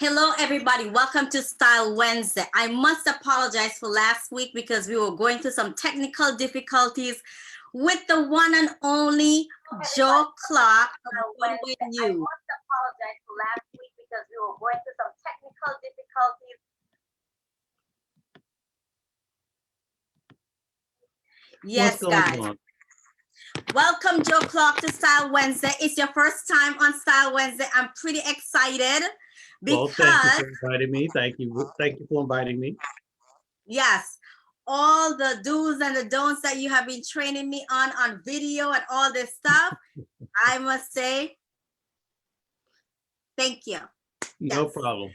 Hello, everybody. Welcome to Style Wednesday. I must apologize for last week because we were going through some technical difficulties with the one and only Joe Clark of Runway News. I must apologize for last week because we were going through some technical difficulties. Yes, guys. Welcome, Joe Clark, to Style Wednesday. It's your first time on Style Wednesday. I'm pretty excited. Well, thank you for inviting me. Thank you for inviting me. Yes, all the do's and the don'ts that you have been training me on video and all this stuff, I must say, thank you. No problem.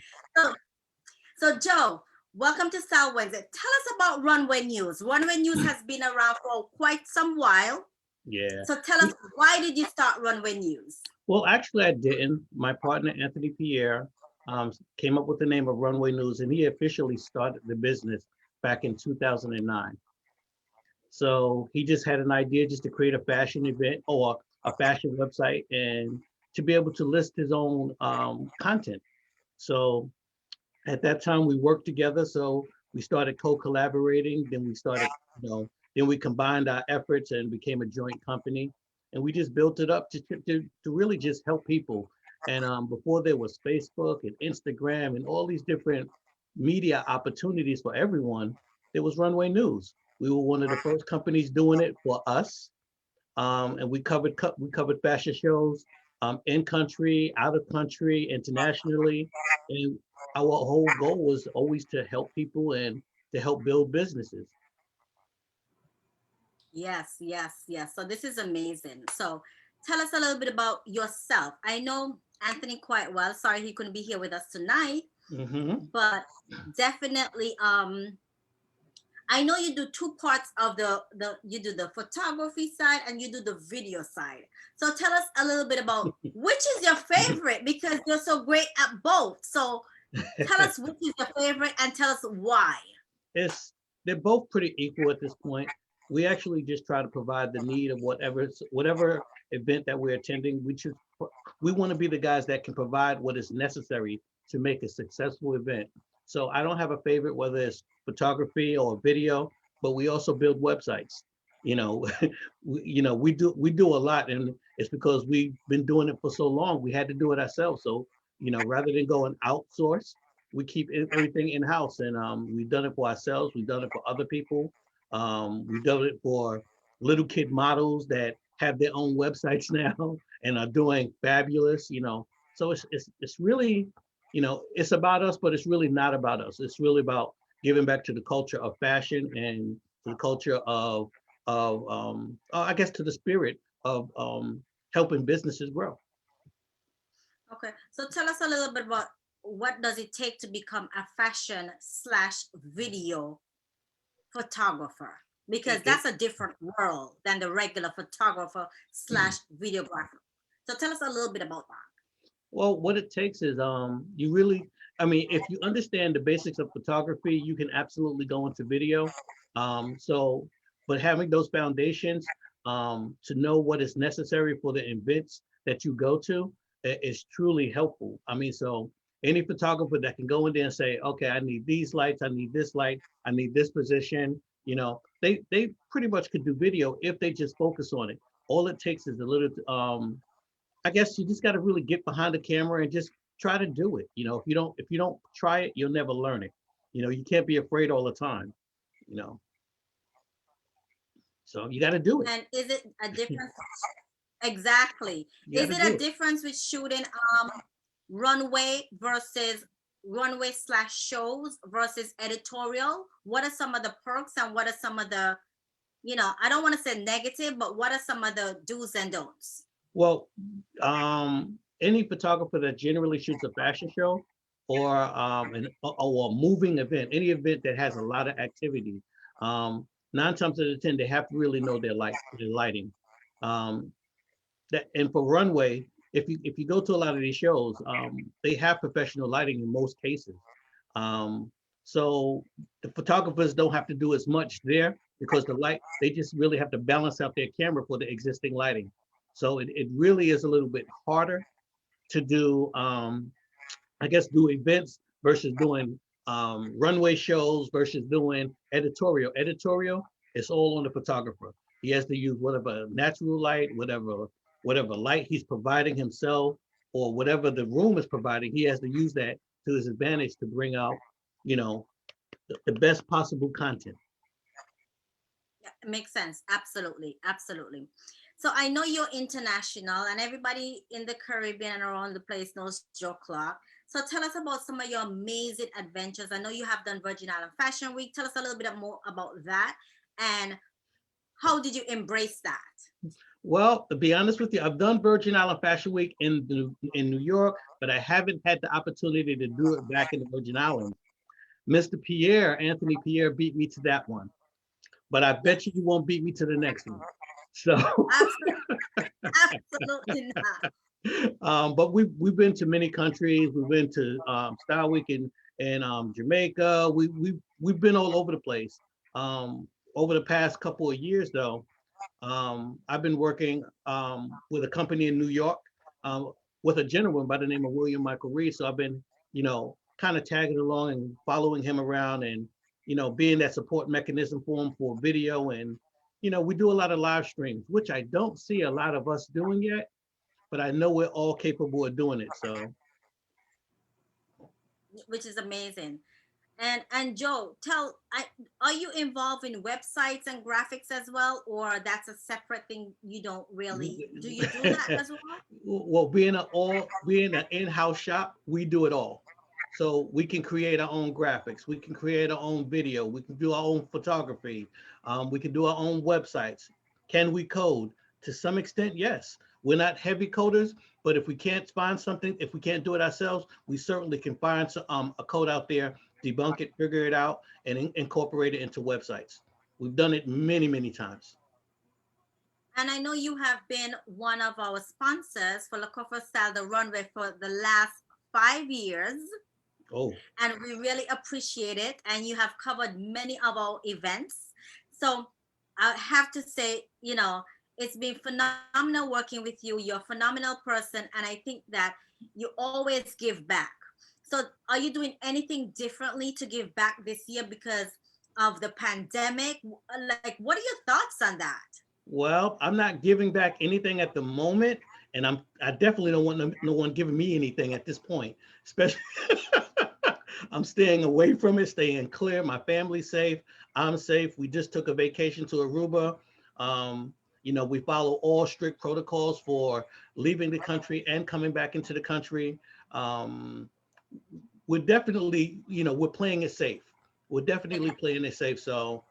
So Joe, welcome to Style Wednesday. Tell us about Runway News. Runway News has been around for quite some while. Yeah. So tell us, why did you start Runway News? Well, actually, I didn't. My partner, Anthony Pierre, came up with the name of Runway News, and he officially started the business back in 2009. So he just had an idea just to create a fashion event or a fashion website and to be able to list his own content. So at that time we worked together. So we started co-collaborating, then we started, then we combined our efforts and became a joint company. And we just built it up to really just help people. And before there was Facebook and Instagram and all these different media opportunities for everyone, there was Runway News. We were one of the first companies doing it for us. And we covered fashion shows in country, out of country, internationally. And our whole goal was always to help people and to help build businesses. Yes. So this is amazing. So tell us a little bit about yourself. I know Anthony quite well. Sorry he couldn't be here with us tonight. But definitely, I know you do two parts of you do the photography side and you do the video side. So tell us a little bit about which is your favorite, because you're so great at both. So tell us which is your favorite and tell us why. They're both pretty equal at this point. We actually just try to provide the need of whatever event that we're attending. We want to be the guys that can provide what is necessary to make a successful event. So I don't have a favorite, whether it's photography or video, but we also build websites. We do a lot, and it's because we've been doing it for so long. We had to do it ourselves. So rather than go and outsource, we keep everything in house, and we've done it for ourselves. We've done it for other people. We've done it for little kid models that have their own websites now and are doing fabulous. So it's really, it's about us, but it's really not about us. It's really about giving back to the culture of fashion and to the culture of I guess to the spirit of helping businesses grow. Okay, so tell us a little bit about what does it take to become a fashion/video photographer, because that's a different world than the regular photographer/videographer. So tell us a little bit about that. Well, what it takes is if you understand the basics of photography, you can absolutely go into video. But having those foundations to know what is necessary for the events that you go to is truly helpful. So any photographer that can go in there and say, okay, I need these lights, I need this light, I need this position, they pretty much could do video if they just focus on it. All it takes is a little, I guess you just got to really get behind the camera and just try to do it. If you don't try it, you'll never learn it. You can't be afraid all the time, So you got to do it. And is it a difference? Exactly. Is it a difference with shooting runway versus runway/shows versus editorial? What are some of the perks and what are some of the, I don't want to say negative, but what are some of the do's and don'ts? Well, any photographer that generally shoots a fashion show or a moving event, any event that has a lot of activity, 9 times out of 10, they have to really know their lighting. And for runway, if you go to a lot of these shows, they have professional lighting in most cases. So the photographers don't have to do as much there because they just really have to balance out their camera for the existing lighting. So it really is a little bit harder to do I guess, do events versus doing runway shows versus doing editorial. Editorial, it's all on the photographer. He has to use whatever natural light, whatever light he's providing himself, or whatever the room is providing. He has to use that to his advantage to bring out, you know, the best possible content. Yeah, it makes sense. Absolutely. Absolutely. So I know you're international and everybody in the Caribbean and around the place knows Joe Clark. So tell us about some of your amazing adventures. I know you have done Virgin Island Fashion Week. Tell us a little bit more about that. And how did you embrace that? Well, to be honest with you, I've done Virgin Island Fashion Week in New York, but I haven't had the opportunity to do it back in the Virgin Islands. Mr. Pierre, Anthony Pierre, beat me to that one, but I Yeah, bet you won't beat me to the next one. So, absolutely not. but we've been to many countries. We've been to Style Week in Jamaica. We've been all over the place. Over the past couple of years, though, I've been working with a company in New York um, with a gentleman by the name of William Michael Reed. So I've been, kind of tagging along and following him around and, being that support mechanism for him for video. And, we do a lot of live streams, which I don't see a lot of us doing yet, but I know we're all capable of doing it. So Which is amazing. And Joe, are you involved in websites and graphics as well, or that's a separate thing? You don't really do you do that as well? well, being an in-house shop, we do it all. So we can create our own graphics, we can create our own video, we can do our own photography, we can do our own websites. Can we code? To some extent, yes. We're not heavy coders, but if we can't find something, if we can't do it ourselves, we certainly can find a code out there, debunk it, figure it out, and incorporate it into websites. We've done it many, many times. And I know you have been one of our sponsors for La Cover Style, the runway, for the last 5 years. Oh, And we really appreciate it. And you have covered many of our events. So I have to say, it's been phenomenal working with you. You're a phenomenal person. And I think that you always give back. So are you doing anything differently to give back this year because of the pandemic? Like, what are your thoughts on that? well, I'm not giving back anything at the moment, and I definitely don't want no one giving me anything at this point. Especially, I'm staying away from it, staying clear. My family's safe. I'm safe. We just took a vacation to Aruba. We follow all strict protocols for leaving the country and coming back into the country. Um, we're definitely, we're playing it safe. We're definitely playing it safe. So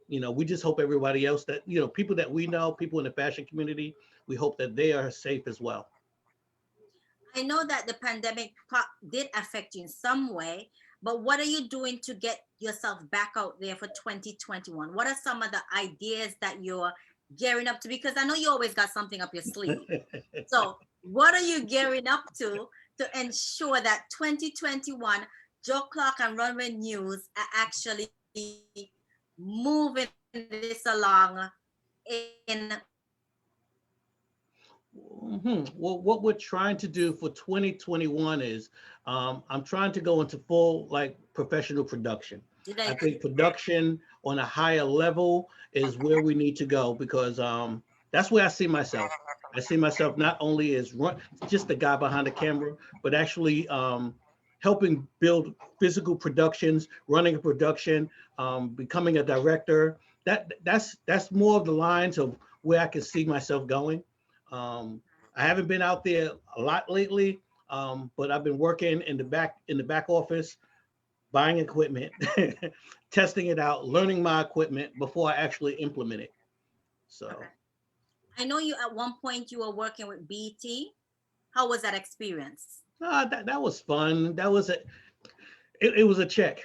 we just hope everybody else that, people that we know, people in the fashion community, we hope that they are safe as well. I know that the pandemic did affect you in some way, but what are you doing to get yourself back out there for 2021? What are some of the ideas that you're gearing up to? Because I know you always got something up your sleeve. So what are you gearing up to ensure that 2021 Joe Clark and Runway News are actually moving this along in Well, what we're trying to do for 2021 is I'm trying to go into full like professional production. I think production on a higher level is where we need to go because that's where I see myself. I see myself not only as just the guy behind the camera, but actually helping build physical productions, running a production, becoming a director. That's more of the lines of where I can see myself going. I haven't been out there a lot lately, but I've been working in the back office, buying equipment, testing it out, learning my equipment before I actually implement it. So okay. I know you at one point you were working with BT. How was that experience? that was fun. It was a check.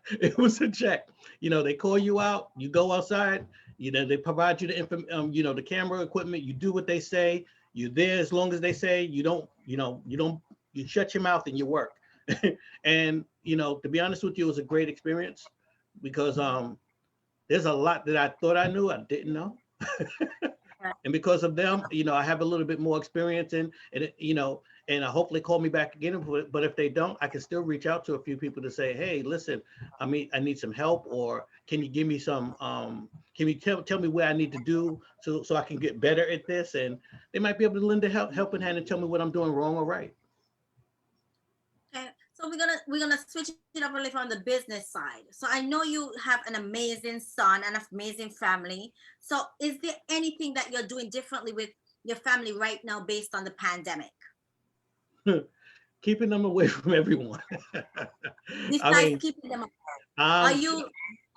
It was a check. They call you out, you go outside, they provide you the camera equipment, you do what they say, you're there as long as they say, you shut your mouth and you work. And, to be honest with you, it was a great experience because there's a lot that I thought I knew I didn't know. And because of them, I have a little bit more experience and hopefully call me back again. But if they don't, I can still reach out to a few people to say, hey, listen, I need some help, or can you give me some, can you tell me where I need to do so I can get better at this? And they might be able to lend a helping hand and tell me what I'm doing wrong or right. Okay, so we're gonna switch it up a little from the business side. So I know you have an amazing son and an amazing family. So is there anything that you're doing differently with your family right now based on the pandemic? Keeping them away from everyone. I Besides mean, keeping them, are um, you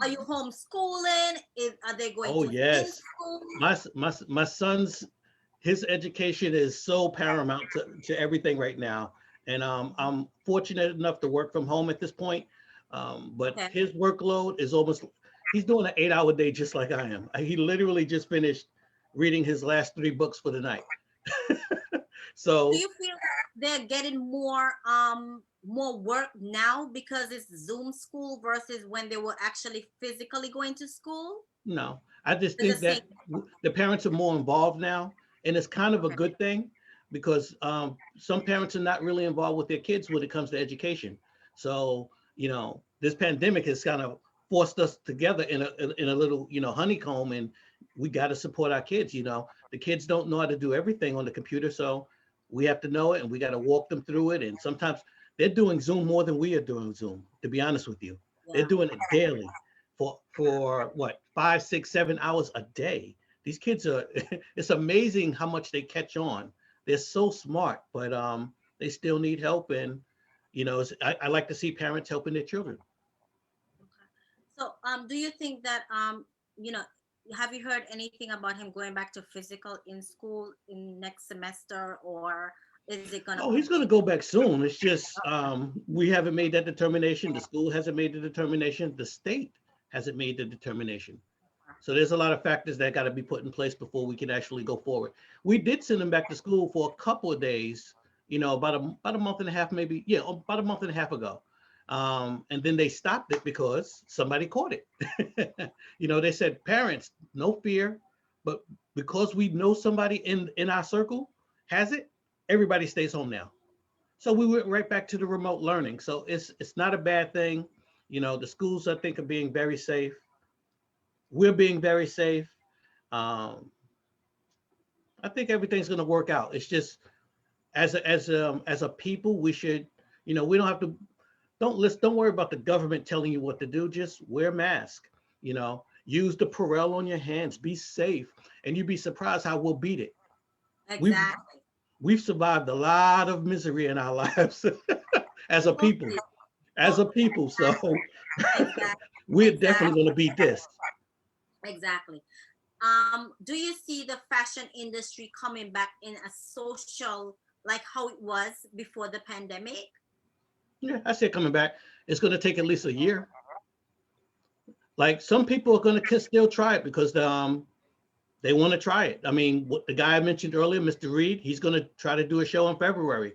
are you homeschooling? Are they going oh to in yes, school? my son's his education is so paramount to everything right now. And I'm fortunate enough to work from home at this point. But Okay. his workload is he's doing an 8-hour day just like I am. He literally just finished reading his last 3 books for the night. Do So you feel they're getting more work now because it's Zoom school versus when they were actually physically going to school? no, I just It's the think same. that the parents are more involved now, and it's kind of a Okay. good thing because some parents are not really involved with their kids when it comes to education. So, this pandemic has kind of forced us together in a little, honeycomb, and we got to support our kids. The kids don't know how to do everything on the computer, so we have to know it, and we got to walk them through it. And sometimes they're doing Zoom more than we are doing Zoom. To be honest with you, they're Yeah. doing it daily for what, 5, 6, 7 hours a day. These kids are it's amazing how much they catch on. They're so smart, but they still need help. And I like to see parents helping their children. So, do you think that you know, have you heard anything about him going back to physical in school in next semester, or is it gonna Oh, he's going to continue? go back soon. It's just we haven't made that determination. The school hasn't made the determination. The state hasn't made the determination. So there's a lot of factors that got to be put in place before we can actually go forward. We did send him back to school for a couple of days, about a month and a half, maybe, yeah, about a month and a half ago. And then they stopped it because somebody caught it. They said, parents, no fear, but because we know somebody in our circle has it, everybody stays home now. So we went right back to the remote learning. So it's not a bad thing. The schools, I think, are being very safe. We're being very safe. Um, I think everything's going to work out. It's just as a people, we should, we don't have to don't worry about the government telling you what to do. Just wear a mask. Use the Purell on your hands. Be safe, and you'd be surprised how we'll beat it. We've Exactly. we've survived a lot of misery in our lives as a people. Totally. As a Totally. people, so Exactly. we're definitely Exactly. going to beat this. Exactly. Do you see the fashion industry coming back in a social like how it was before the pandemic? Yeah, I see it coming back. It's going to take at least a year. Like some people are going to still try it because they want to try it. I mean, what the guy I mentioned earlier, Mr. Reed, he's going to try to do a show in February.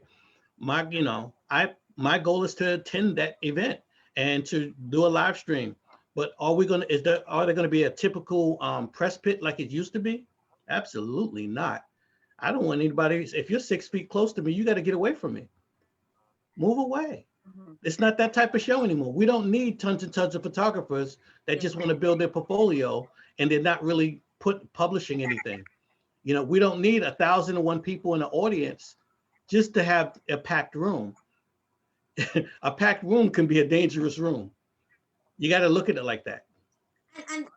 My goal is to attend that event and to do a live stream. But are there going to be a typical press pit like it used to be? Absolutely not. I don't want anybody. If you're 6 feet close to me, you got to get away from me. Move away. Mhm. It's not that type of show anymore. We don't need tons and tons of photographers that Yeah. just want to build their portfolio and they're not really publishing anything. We don't need 1,001 people in the audience just to have a packed room. A packed room can be a dangerous room. You got to look at it like that. And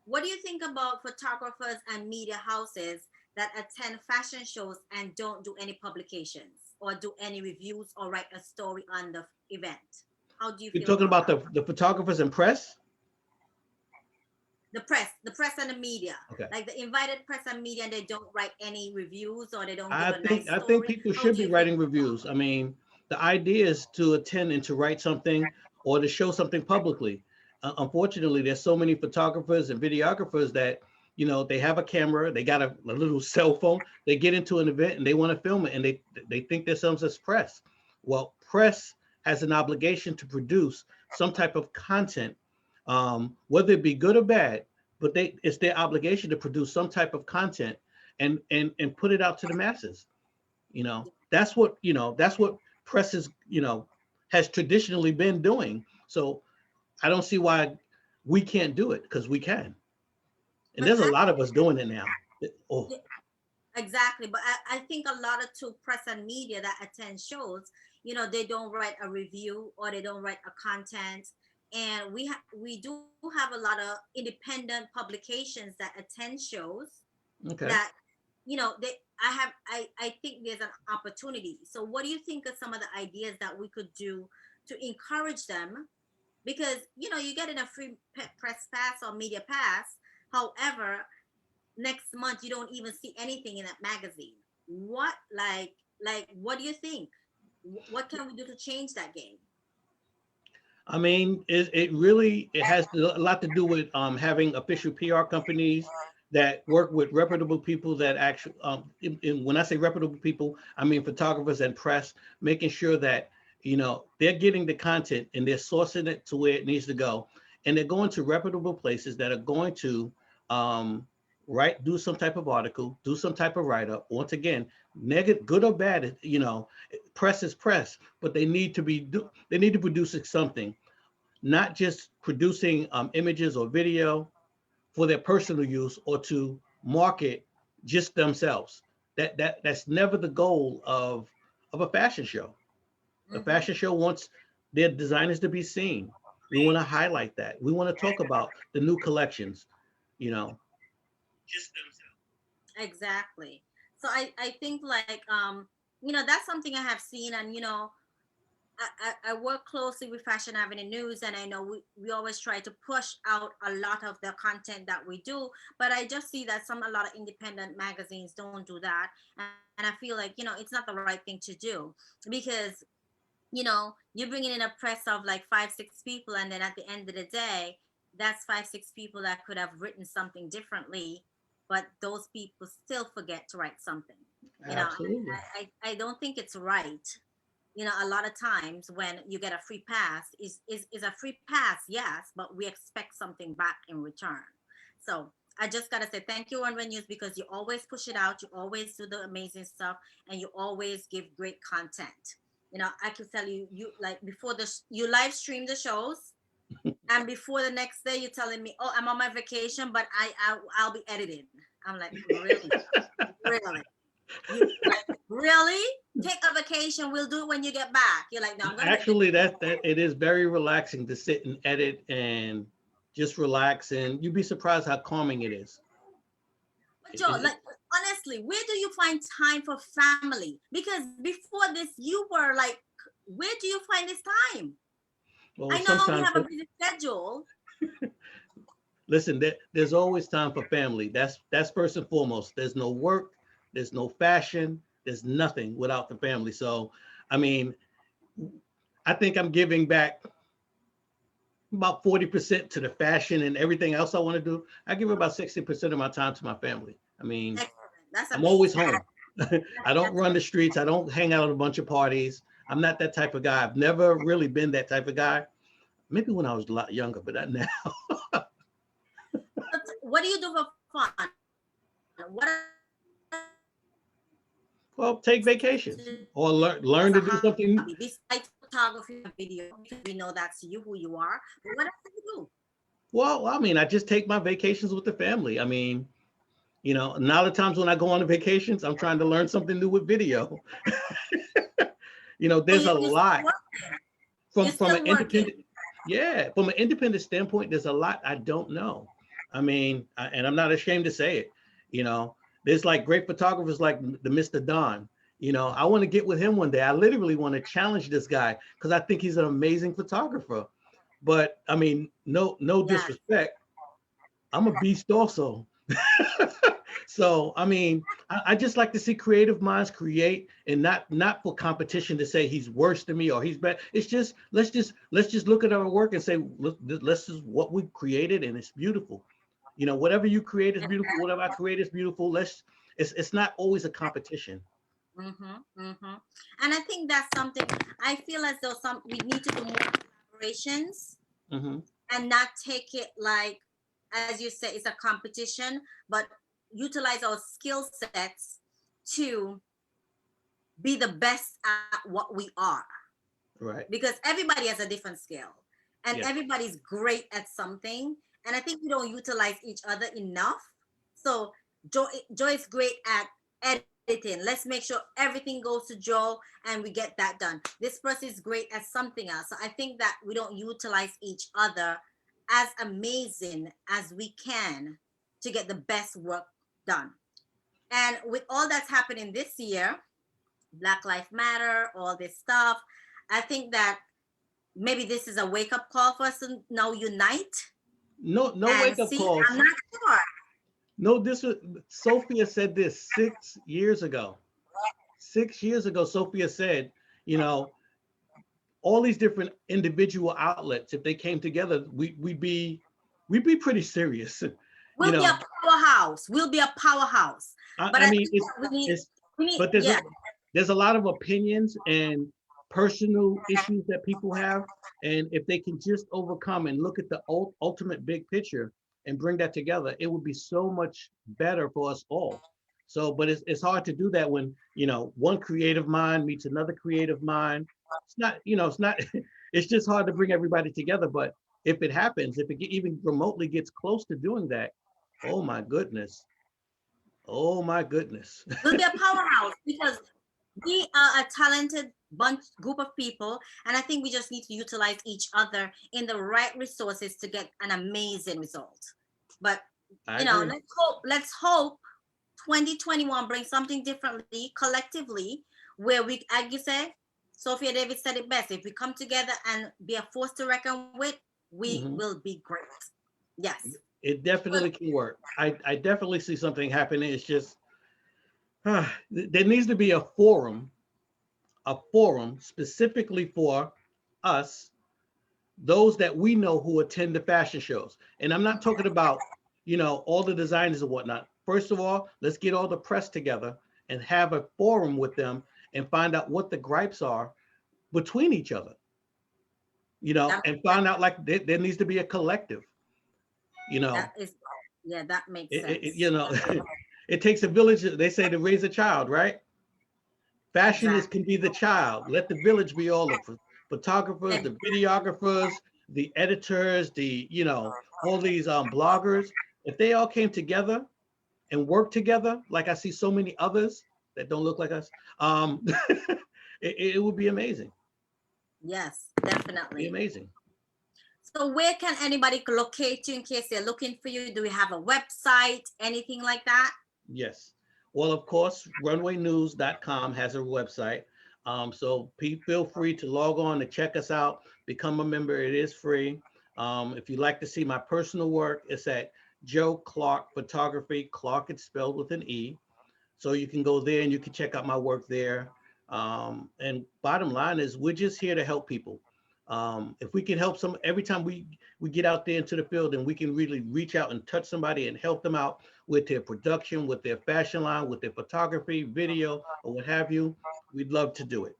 what do you think about photographers and media houses that attend fashion shows and don't do any publications or do any reviews or write a story on the event? How do you You're feel talking about about that? the photographers and press. The press and the media, Okay. like the invited press and media, and they don't write any reviews or they don't give I a think nice I think story. people How should do be you feel writing about reviews. I mean, the idea is to attend and to write something or to show something publicly. Unfortunately, there's so many photographers and videographers that they have a camera, they got a little cell phone, they get into an event and they want to film it, and they think themselves as press. Well, press has an obligation to produce some type of content, whether it be good or bad. but it's their obligation to produce some type of content and put it out to the masses. That's what press is, has traditionally been doing. So I don't see why we can't do it, because we can. And But there's a lot of us doing it now. Oh, yeah, exactly. But I think a lot of to press and media that attend shows, they don't write a review or they don't write a content. And we do have a lot of independent publications that attend shows okay. that, they I think there's an opportunity. So what do you think of some of the ideas that we could do to encourage them? Because you get in a free press pass or media pass. However, next month you don't even see anything in that magazine. What, like what do you think? What can we do to change that game? I mean, it really, it has a lot to do with having official PR companies that work with reputable people that actually, when I say reputable people, I mean photographers and press, making sure that, they're getting the content and they're sourcing it to where it needs to go. And they're going to reputable places that are going to do some type of article, do some type of write-up. Once again, negative, good or bad, press is press, but they need to produce something, not just producing images or video for their personal use or to market just themselves. That's never the goal of a fashion show. A Mm-hmm. fashion show wants their designers to be seen. We want to highlight that. We want to talk about the new collections, you know. Exactly. So I think, like, that's something I have seen. And I work closely with Fashion Avenue News, and I know we always try to push out a lot of the content that we do. But I just see that a lot of independent magazines don't do that, and I feel like it's not the right thing to do, because you're bringing in a press of like 5, 6 people, and then at the end of the day, that's 5, 6 people that could have written something differently, but those people still forget to write something. Absolutely. I don't think it's right. A lot of times when you get a free pass, is a free pass, yes, but we expect something back in return. So I just gotta say thank you, One News, because you always push it out, you always do the amazing stuff, and you always give great content. I can tell you, like, before you live stream the shows, and before the next day you're telling me, oh, I'm on my vacation, but I'll be editing. I'm like, really? Really? You like, really? Take a vacation. We'll do it when you get back. You're like, no, I'm gonna be. Actually, that it is very relaxing to sit and edit and just relax, and you'd be surprised how calming it is. But Joe, like, honestly, where do you find time for family? Because before this, you were like, where do you find this time? Well, I know we sometimes, have a busy schedule. listen, there's always time for family. That's first and foremost. There's no work, there's no fashion, there's nothing without the family. So, I mean, I think I'm giving back about 40% to the fashion and everything else I want to do. I give about 60% of my time to my family. I mean, Excellent. That's I'm always amazing. home. I don't run the streets. I don't hang out at a bunch of parties. I'm not that type of guy. I've never really been that type of guy. Maybe when I was a lot younger, but not now. What do you do for fun? What Well, take vacations or as learn a to do something. hobby besides photography and video? Because we know that's you, who you are. But what else do you do? Well, I mean, I just take my vacations with the family. I mean, now the times when I go on the vacations, I'm trying to learn something new with video. So There's a you're still lot working. You're from an still working. independent, yeah, from an independent standpoint, there's a lot I don't know. I mean, and I'm not ashamed to say it. You know, there's like great photographers like the Mr. Don. I want to get with him one day. I literally want to challenge this guy because I think he's an amazing photographer. But I mean, no Yes. disrespect. I'm a beast also. So I mean, I just like to see creative minds create, and not for competition to say he's worse than me or he's better. It's just let's just look at our work and say, look, let's just what we created, and it's beautiful. Whatever you create is beautiful. Whatever I create is beautiful. It's not always a competition. Mm-hmm, mm-hmm. And I think that's something I feel as though we need to do more collaborations Hmm. and not take it like as you say, it's a competition, but utilize our skill sets to be the best at what we are. Right. Because everybody has a different skill and Yes. everybody's great at something. And I think we don't utilize each other enough. So Joy is great at editing. Let's make sure everything goes to Joe and we get that done. This person is great at something else. So I think that we don't utilize each other as amazing as we can to get the best work done. And with all that's happening this year, Black Lives Matter, all this stuff, I think that maybe this is a wake up call for us to now unite No, no and wake up see. calls. I'm not sure. No, this was Sophia said this 6 years ago. 6 years ago, Sophia said, you know, all these different individual outlets, if they came together, we'd be pretty serious. You We'll be a know, powerhouse. We'll be a powerhouse. But I I mean, think that it's, we need, but yeah, there's a lot of opinions and personal issues that people have, and if they can just overcome and look at the ultimate big picture and bring that together, it would be so much better for us all. So, but it's hard to do that when, you know, one creative mind meets another creative mind. It's not, you know, it's not. It's just hard to bring everybody together. But if it happens, if it even remotely gets close to doing that, oh my goodness, oh my goodness. we'll be a powerhouse because we are a talented group of people, and I think we just need to utilize each other in the right resources to get an amazing result. But I you know, agree. let's hope 2021 brings something differently collectively, where we, like you said, Sophia David said it best, if we come together and be a force to reckon with, we Mhm. will be great. Yes. It definitely can work. I definitely see something happening. It's just there needs to be a forum specifically for us, those that we know who attend the fashion shows. And I'm not talking about, you know, all the designers and whatnot. First of all, let's get all the press together and have a forum with them and find out what the gripes are between each other, you know, that, and find out like there needs to be a collective, you that know. is, yeah, that makes sense. You know, it takes a village, they say, to raise a child, right? Fashionist Exactly. can be the child. Let the village be all the photographers, the videographers, the editors, the, you know, all these bloggers. If they all came together and worked together, like I see so many others that don't look like us, it would be amazing. Yes, Be definitely. amazing. So where can anybody locate you in case they're looking for you? Do we have a website, anything like that? Yes. Well, of course, runwaynews.com has a website. So feel free to log on to check us out, become a member. It is free. If you'd like to see my personal work, it's at Joe Clark Photography. Clark is spelled with an E. So you can go there and you can check out my work there. And bottom line is, we're just here to help people. If we can help some, every time we get out there into the field and we can really reach out and touch somebody and help them out with their production, with their fashion line, with their photography, video, or what have you, we'd love to do it.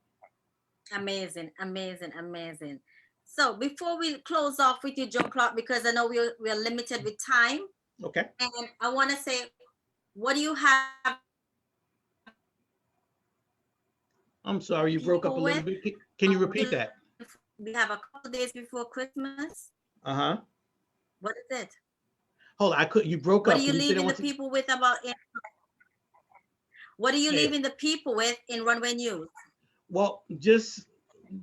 Amazing, amazing, amazing. So before we close off with you, Joe Clark, because I know we're limited with time, Okay. and I want to say, what do you have I'm sorry, you broke up a people little with? bit. Can you repeat that? We have a couple days before Christmas. Uh-huh. What is it? Hold on, you broke What are up. you Can you say that leaving the once again? people with about? What are you Yeah. leaving the people with in Runway News? Well, just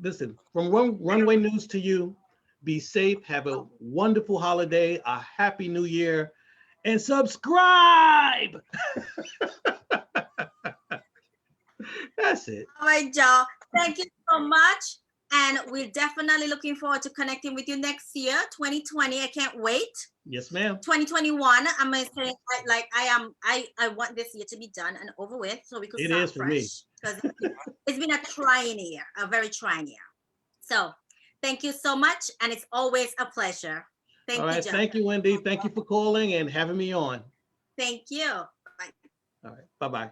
listen, from Runway News to you, be safe, have a wonderful holiday, a happy new year, and subscribe. That's it. All right, Joe. Thank you so much. And we're definitely looking forward to connecting with you next year, 2020. I can't wait. Yes, ma'am. 2021. I'm gonna say like I want this year to be done and over with so we could It start is for me. fresh. Because it's been a trying year, a very trying year. So thank you so much. And it's always a pleasure. All Thank you, right. Joe. Thank you, Wendy. Thank you for calling and having me on. Thank you. Bye. All right. Bye-bye.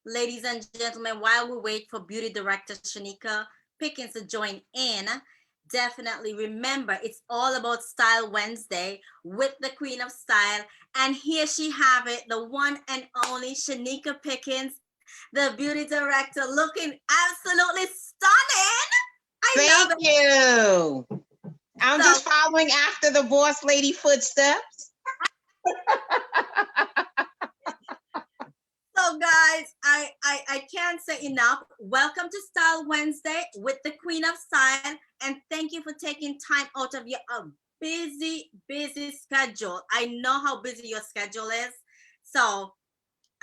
Ladies and gentlemen, while we wait for beauty director Shanika Pickens to join in, definitely remember it's all about Style Wednesday with the Queen of Style. And here she have it, the one and only Shanika Pickens, the beauty director, looking absolutely stunning. Thank you. I'm just following after the boss lady footsteps. So guys, I can't say enough. Welcome to Style Wednesday with the Queen of Style, and thank you for taking time out of your busy schedule. I know how busy your schedule is, so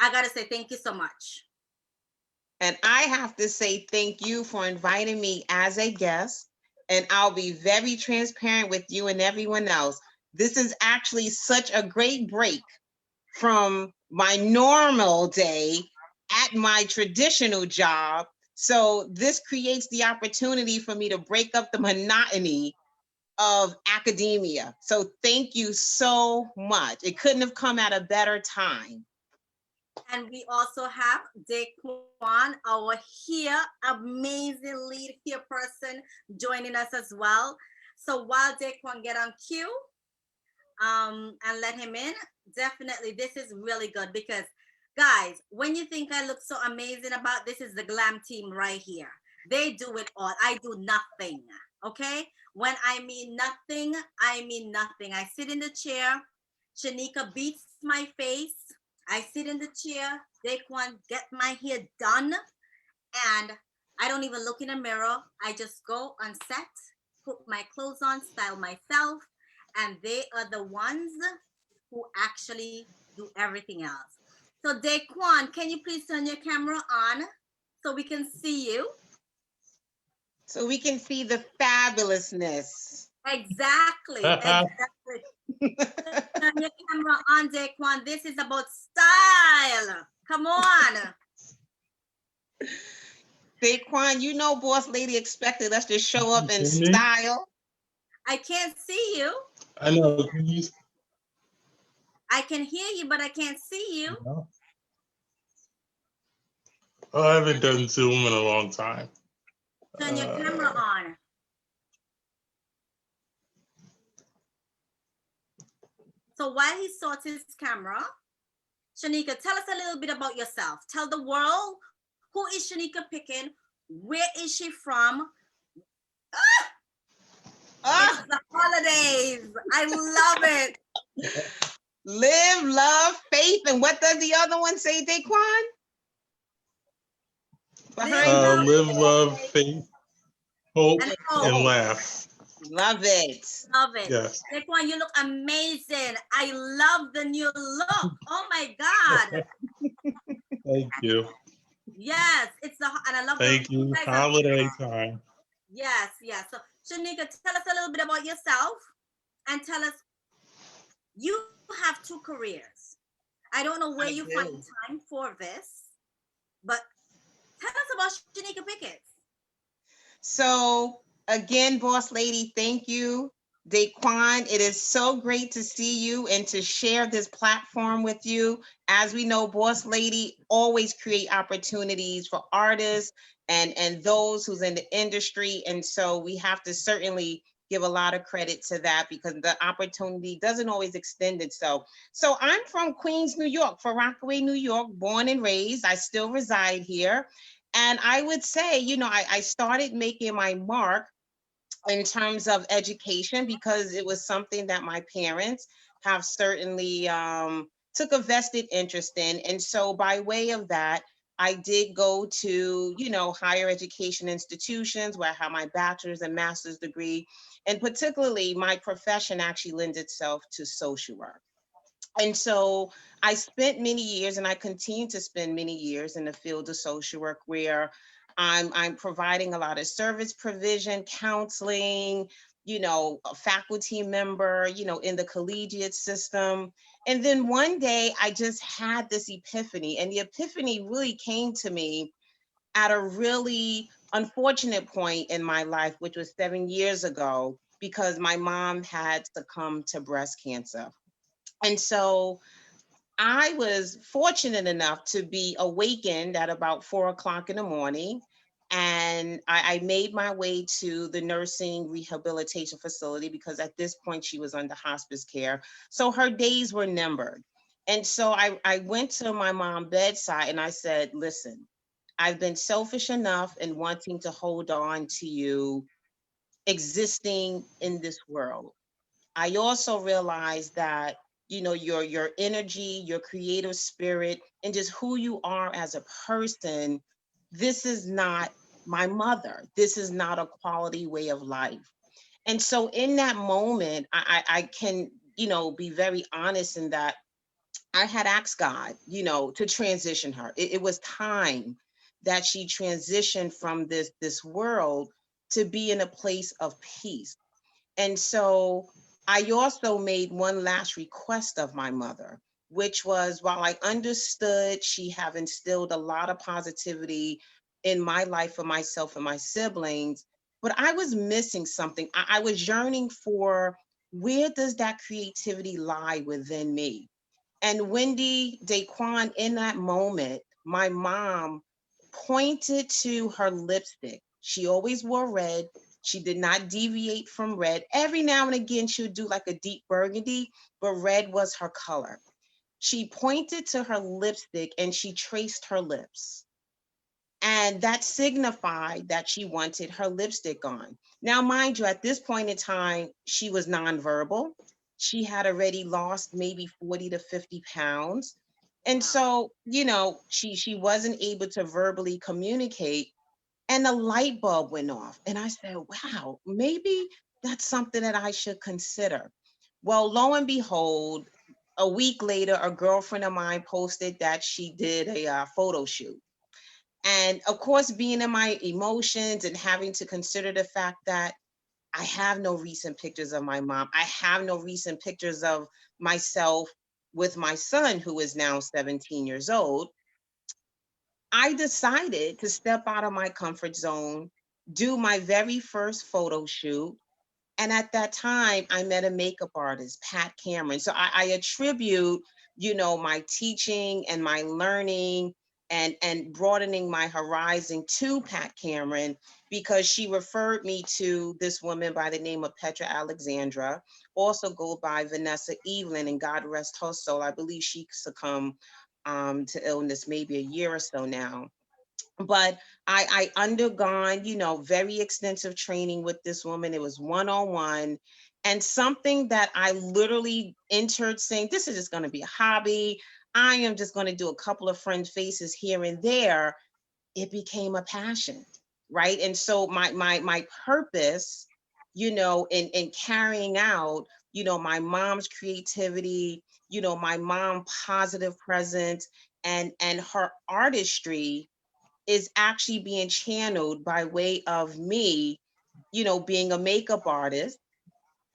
I gotta say thank you so much. And I have to say thank you for inviting me as a guest, and I'll be very transparent with you and everyone else. This is actually such a great break from my normal day at my traditional job. So this creates the opportunity for me to break up the monotony of academia. So thank you so much. It couldn't have come at a better time. And we also have Dequan, our here amazing lead here person, joining us as well. So while Dequan get on cue, and let him in, definitely this is really good because guys, when you think I look so amazing about this is the glam team right here. They do it all. I do nothing. Okay. When I mean nothing, I mean nothing. I sit in the chair. Shanika beats my face. I sit in the chair. Daquan get my hair done. And I don't even look in a mirror. I just go on set, put my clothes on, style myself. And they are the ones who actually do everything else. So Daquan, can you please turn your camera on so we can see you? So we can see the fabulousness. Exactly. Turn your camera on, Daquan. This is about style. Come on. Daquan, you know boss lady expected us to show up in style. I can't see you. I know. I can hear you, but I can't see you. No. I haven't done Zoom in a long time. Turn your camera on. So while he sorts his camera, Shanika, tell us a little bit about yourself. Tell the world, who is Shanika Pickens? Where is she from? It's the holidays. I love it. Live, love, faith, and what does the other one say, Daquan? Live, love, faith, hope, and laugh. Love it. Love it. Yes. Daquan, you look amazing. I love the new look. Oh my God. Thank you. Yes, it's the and I love. Thank you. Holiday time. Yes, yes. So Shanika, tell us a little bit about yourself, and tell us you have 2 careers. I don't know where you find time for this, but tell us about Shanika Pickens. So again, boss lady, thank you. Daquan, it is so great to see you and to share this platform with you. As we know, boss lady always create opportunities for artists and those who's in the industry. And so we have to certainly give a lot of credit to that because the opportunity doesn't always extend itself. So I'm from Queens, New York, for Rockaway, New York, born and raised. I still reside here. And I would say, you know, I started making my mark in terms of education because it was something that my parents have certainly took a vested interest in. And so by way of that, I did go to, you know, higher education institutions where I have my bachelor's and master's degree. And particularly my profession actually lends itself to social work. And so I spent many years and I continue to spend many years in the field of social work where I'm providing a lot of service provision, counseling, you know, a faculty member, you know, in the collegiate system. And then one day I just had this epiphany, and the epiphany really came to me at a really unfortunate point in my life, which was 7 years ago, because my mom had succumbed to breast cancer. And so I was fortunate enough to be awakened at about 4 o'clock in the morning. And I made my way to the nursing rehabilitation facility because at this point she was under hospice care. So her days were numbered. And so I went to my mom's bedside and I said, listen, I've been selfish enough in wanting to hold on to you existing in this world. I also realized that, your energy, your creative spirit, and just who you are as a person, this is not my mother. This is not a quality way of life. And so in that moment, I can, be very honest in that I had asked God, to transition her. It was time that she transitioned from this world to be in a place of peace. And so I also made one last request of my mother, which was, while I understood she have instilled a lot of positivity in my life for myself and my siblings, but I was missing something. I was yearning for, where does that creativity lie within me? And Wendy, Dequan, in that moment, my mom pointed to her lipstick. She always wore red. She did not deviate from red. Every now and again, she would do like a deep burgundy, but red was her color. She pointed to her lipstick and she traced her lips. And that signified that she wanted her lipstick on. Now, mind you, at this point in time, she was nonverbal. She had already lost maybe 40 to 50 pounds. And Wow. so, she wasn't able to verbally communicate. And the light bulb went off. And I said, wow, maybe that's something that I should consider. Well, lo and behold, a week later, a girlfriend of mine posted that she did a photo shoot. And of course, being in my emotions and having to consider the fact that I have no recent pictures of my mom, I have no recent pictures of myself with my son, who is now 17 years old, I decided to step out of my comfort zone, do my very first photo shoot. And at that time, I met a makeup artist, Pat Cameron. So I attribute, my teaching and my learning and broadening my horizon to Pat Cameron, because she referred me to this woman by the name of Petra Alexandra, also go by Vanessa Evelyn, and God rest her soul. I believe she succumbed to illness maybe a year or so now. But I undergone, very extensive training with this woman. It was one-on-one, and something that I literally entered saying, this is just going to be a hobby. I am just going to do a couple of friend faces here and there. It became a passion, right? And so my purpose, in carrying out, my mom's creativity, my mom positive presence, and her artistry is actually being channeled by way of me, being a makeup artist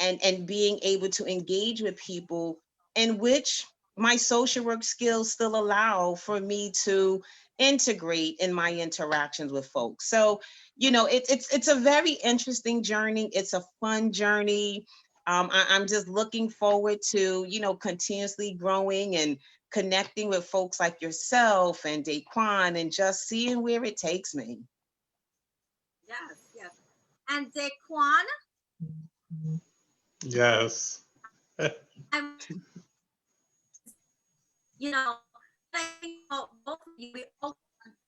and being able to engage with people, in which my social work skills still allow for me to integrate in my interactions with folks. So, it's a very interesting journey. It's a fun journey. I'm just looking forward to, continuously growing and connecting with folks like yourself and Dequan, and just seeing where it takes me. Yes, yes. And Dequan, Yes. I'm, you know, I think about both of you, we all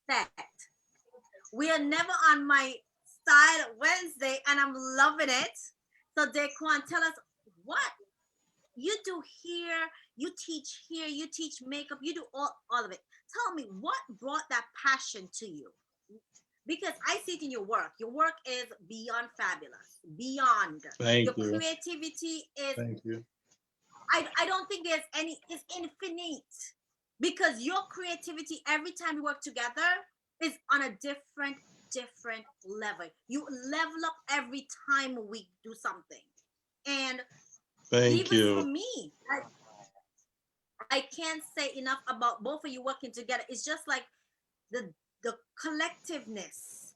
set. We are never on my style Wednesday, and I'm loving it. So, Dequan, tell us what you do here. You teach here. You teach makeup. You do all of it. Tell me what brought that passion to you, because I see it in your work. Your work is beyond fabulous, beyond. Your Thank you. creativity is, Thank you. I don't think there's any, it's infinite, because your creativity every time we work together is on a different level. You level up every time we do something. And Thank even for you. me, I can't say enough about both of you working together. It's just like the collectiveness.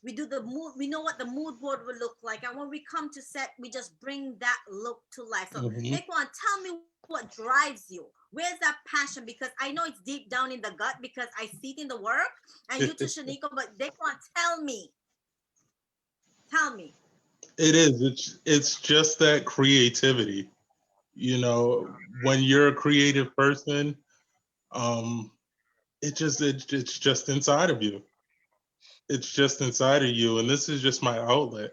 We do the mood, we know what the mood board will look like, and when we come to set, we just bring that look to life. So Mhm. Daquan, tell me what drives you, Where's that passion? Because I know it's deep down in the gut because I see it in the work and you to Shanika, but they can't tell me. Tell me. It is. It's just that creativity. You know, when you're a creative person, um, it's just inside of you. It's just inside of you, and this is just my outlet.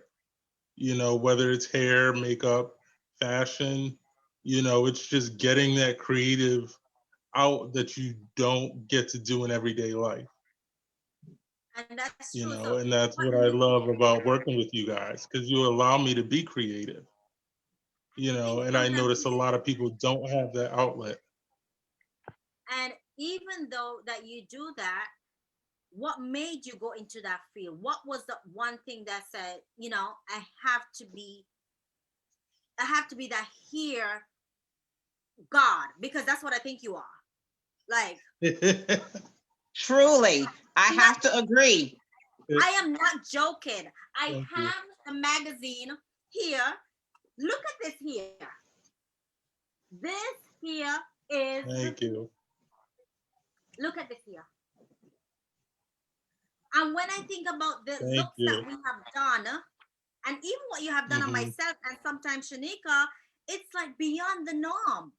You know, whether it's hair, makeup, fashion, you know, it's just getting that creative out that you don't get to do in everyday life. And that's You true. So know, and that's what what I made love about working with you guys, because you allow me to be creative. You I know, think and I sometimes notice a lot of people don't have that outlet. and even though that you do that, what made you go into that field? What was the one thing that said, you know, I have to be that here God, because that's what I think you are. Like, Truly, I I'm not, have to agree. I am not joking. I Thank you. have the magazine here. Look at this here. This here is, Thank you. look at this here. And when I think about the Thank looks that you. we have done, and even what you have done on Hmm. myself and sometimes Shanika, it's like beyond the norm.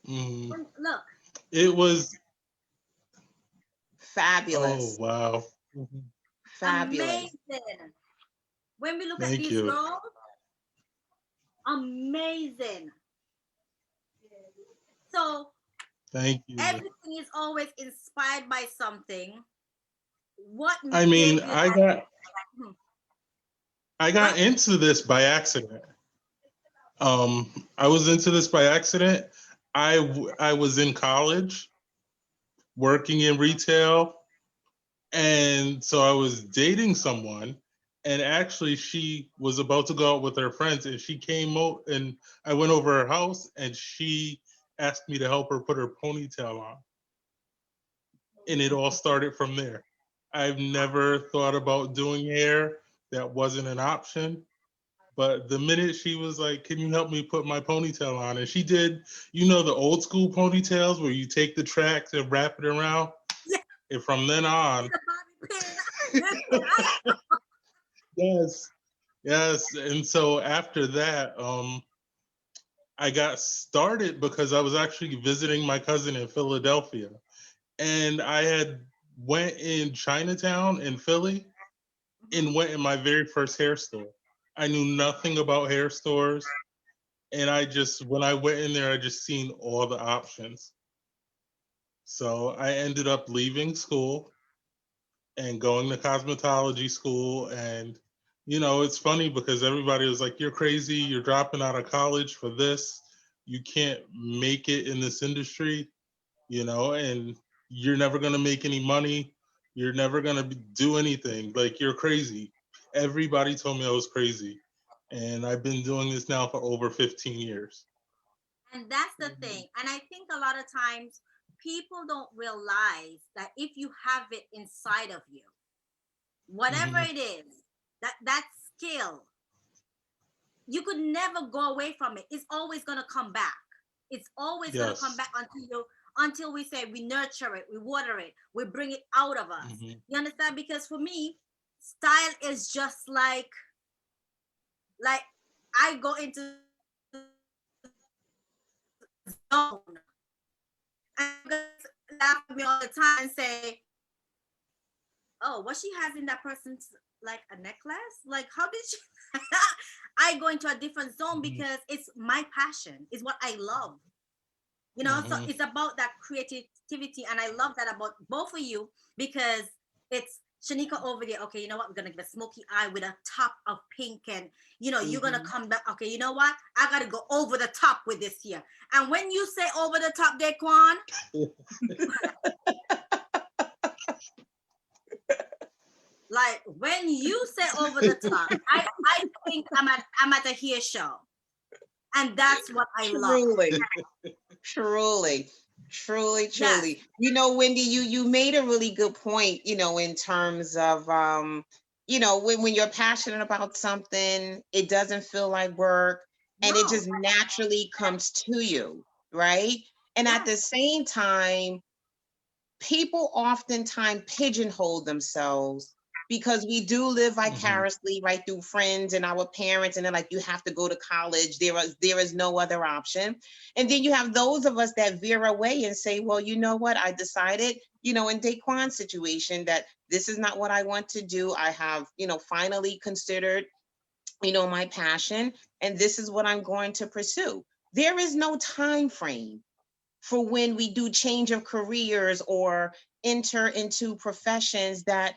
Hmm. Look, It was, oh, Fabulous. wow. Mhm. Fabulous. amazing. When we look at Thank these you. girls, amazing. So Thank you. everything is always inspired by something. What I gave mean, you that? Hmm, I go got ahead. into this by accident. I was into this by accident. I was in college working in retail, and so I was dating someone, and actually she was about to go out with her friends, and she came out, and I went over her house, and she asked me to help her put her ponytail on, and it all started from there. I've never thought about doing hair. That wasn't an option. But the minute she was like, "Can you help me put my ponytail on?" And she did, you know, the old school ponytails where you take the tracks and wrap it around. Yeah, And from then on, the bobby pin. yes, yes. And so after that, I got started because I was actually visiting my cousin in Philadelphia, and I had went in Chinatown in Philly and went in my very first hair store. I knew nothing about hair stores. And I just, when I went in there, I just seen all the options. So I ended up leaving school and going to cosmetology school. And, you know, it's funny because everybody was like, "You're crazy. You're dropping out of college for this. You can't make it in this industry, you know, and you're never going to make any money. You're never going to do anything. Like, you're crazy." Everybody told me I was crazy. And I've been doing this now for over 15 years. And that's the thing. And I think a lot of times people don't realize that if you have it inside of you, whatever Mhm. it is, that skill, you could never go away from it. It's always gonna come back. It's always gonna come Yes. back until we say we nurture it, we water it, we bring it out of us. Mhm. You understand? Because for me, style is just like I go into zone and laugh at me all the time and say, "Oh, what she has in that person's like a necklace? Like how did she?" I go into a different zone Mhm. because it's my passion. It's what I love. You know, so Mhm. it's about that creativity, and I love that about both of you because it's Shanika over there. Okay, you know what? We're gonna give a smoky eye with a top of pink, and you know, you're gonna come back. Okay, you know what? I gotta go over the top with this here. And when you say over the top, Dequan, like when you say over the top, I think I'm at a hair show, and that's what I love. Truly, truly, truly, Yes, truly. You know, Wendy, you made a really good point, you know, in terms of you know, when you're passionate about something, it doesn't feel like work and it no, just naturally comes to you, right? And Yeah. at the same time, people oftentimes pigeonhole themselves because we do live vicariously right through friends and our parents, and they're like, you have to go to college, there is no other option. And then you have those of us that veer away and say, well, you know what, I decided, you know, in Dequan's situation, that this is not what I want to do. I have, you know, finally considered, you know, my passion, and this is what I'm going to pursue. There is no time frame for when we do change of careers or enter into professions that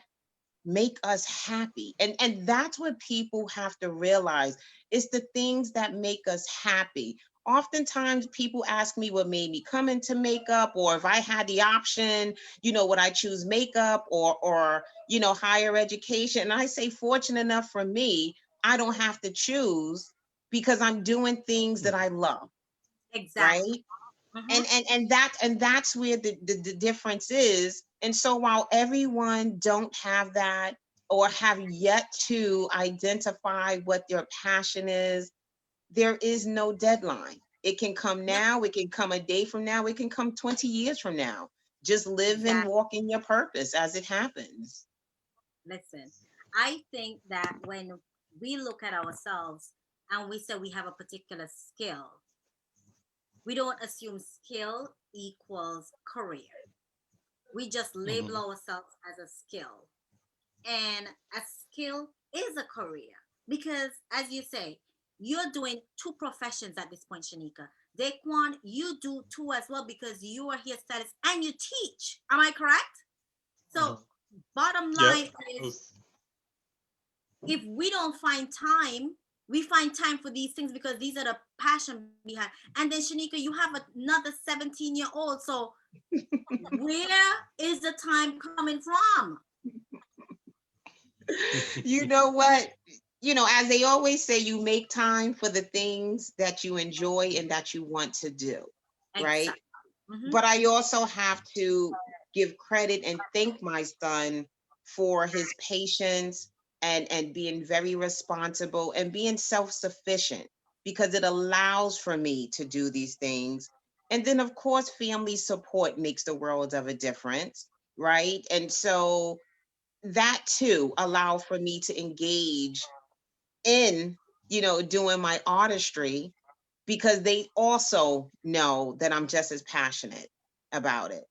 make us happy. And that's what people have to realize. It's the things that make us happy. Oftentimes people ask me what made me come into makeup, or if I had the option, you know, would I choose makeup or you know, higher education? And I say, fortunate enough for me, I don't have to choose because I'm doing things that I love, right? Exactly. And that's where the difference is. And so while everyone don't have that or have yet to identify what their passion is, there is no deadline. It can come Yep. now, it can come a day from now, it can come 20 years from now. Just live and Exactly. walk in your purpose as it happens. Listen, I think that when we look at ourselves and we say we have a particular skill, we don't assume skill equals career. We just label ourselves as a skill. And a skill is a career. Because as you say, you're doing two professions at this point, Shanika. Daquan, you do two as well because you are hairstylist and you teach. Am I correct? So bottom Yep. line is, if we don't find time, we find time for these things because these are the passion behind. And then Shanika, you have another 17-year-old. So where is the time coming from? You know what? You know, as they always say, you make time for the things that you enjoy and that you want to do, right? Exactly. Mm-hmm. But I also have to give credit and thank my son for his patience and being very responsible and being self-sufficient, because it allows for me to do these things. And then of course, family support makes the world of a difference, right? And so that too allow for me to engage in, you know, doing my artistry, because they also know that I'm just as passionate about it,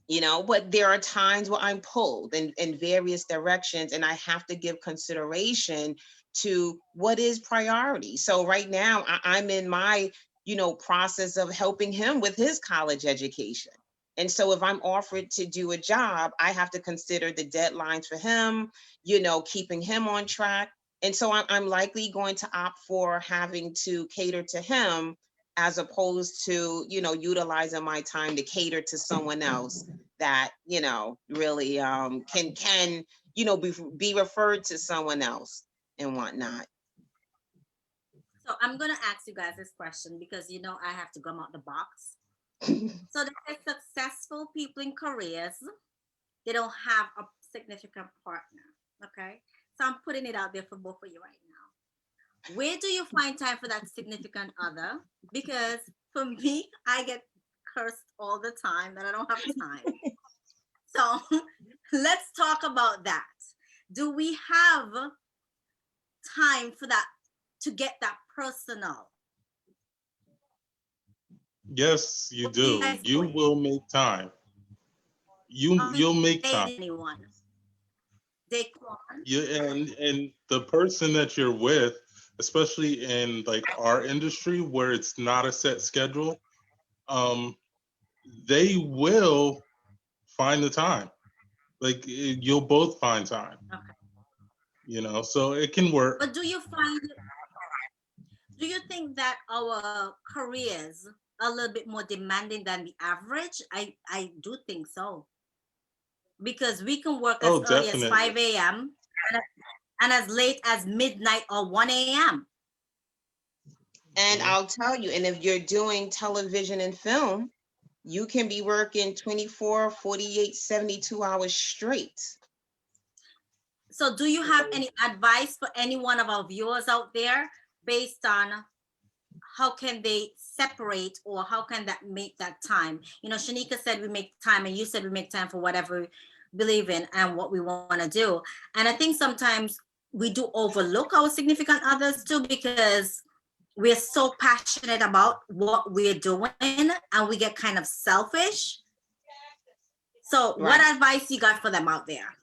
you know. But there are times where I'm pulled in various directions, and I have to give consideration to what is priority. So right now I'm in my, you know, process of helping him with his college education. And so if I'm offered to do a job, I have to consider the deadlines for him, you know, keeping him on track. And so I'm likely going to opt for having to cater to him as opposed to, you know, utilizing my time to cater to someone else that, you know, really can you know, be referred to someone else and whatnot. So I'm gonna ask you guys this question because you know I have to come out the box. So the successful people in careers, they don't have a significant partner. Okay. So I'm putting it out there for both of you right now. Where do you find time for that significant other? Because for me, I get cursed all the time that I don't have time. So let's talk about that. Do we have time for that, to get that personal? Yes, you What are you do. guys You doing? will make time. Are we You'll make time. dating anyone? Daquan? You and the person that you're with, especially in like our industry where it's not a set schedule, um, they will find the time. Like you'll both find time, Okay. you know, so it can work. But do you think that our careers are a little bit more demanding than the average? I do think so. Because we can work as Oh, early as definitely. 5 a.m. and as late as midnight or 1 a.m. And Mhm. I'll tell you, and if you're doing television and film, you can be working 24, 48, 72 hours straight. So do you have any advice for any one of our viewers out there based on how can they separate, or how can that make that time? You know, Shanika said we make time, and you said we make time for whatever we believe in and what we want to do. And I think sometimes we do overlook our significant others too, because we're so passionate about what we're doing and we get kind of selfish. So what Right. advice you got for them out there?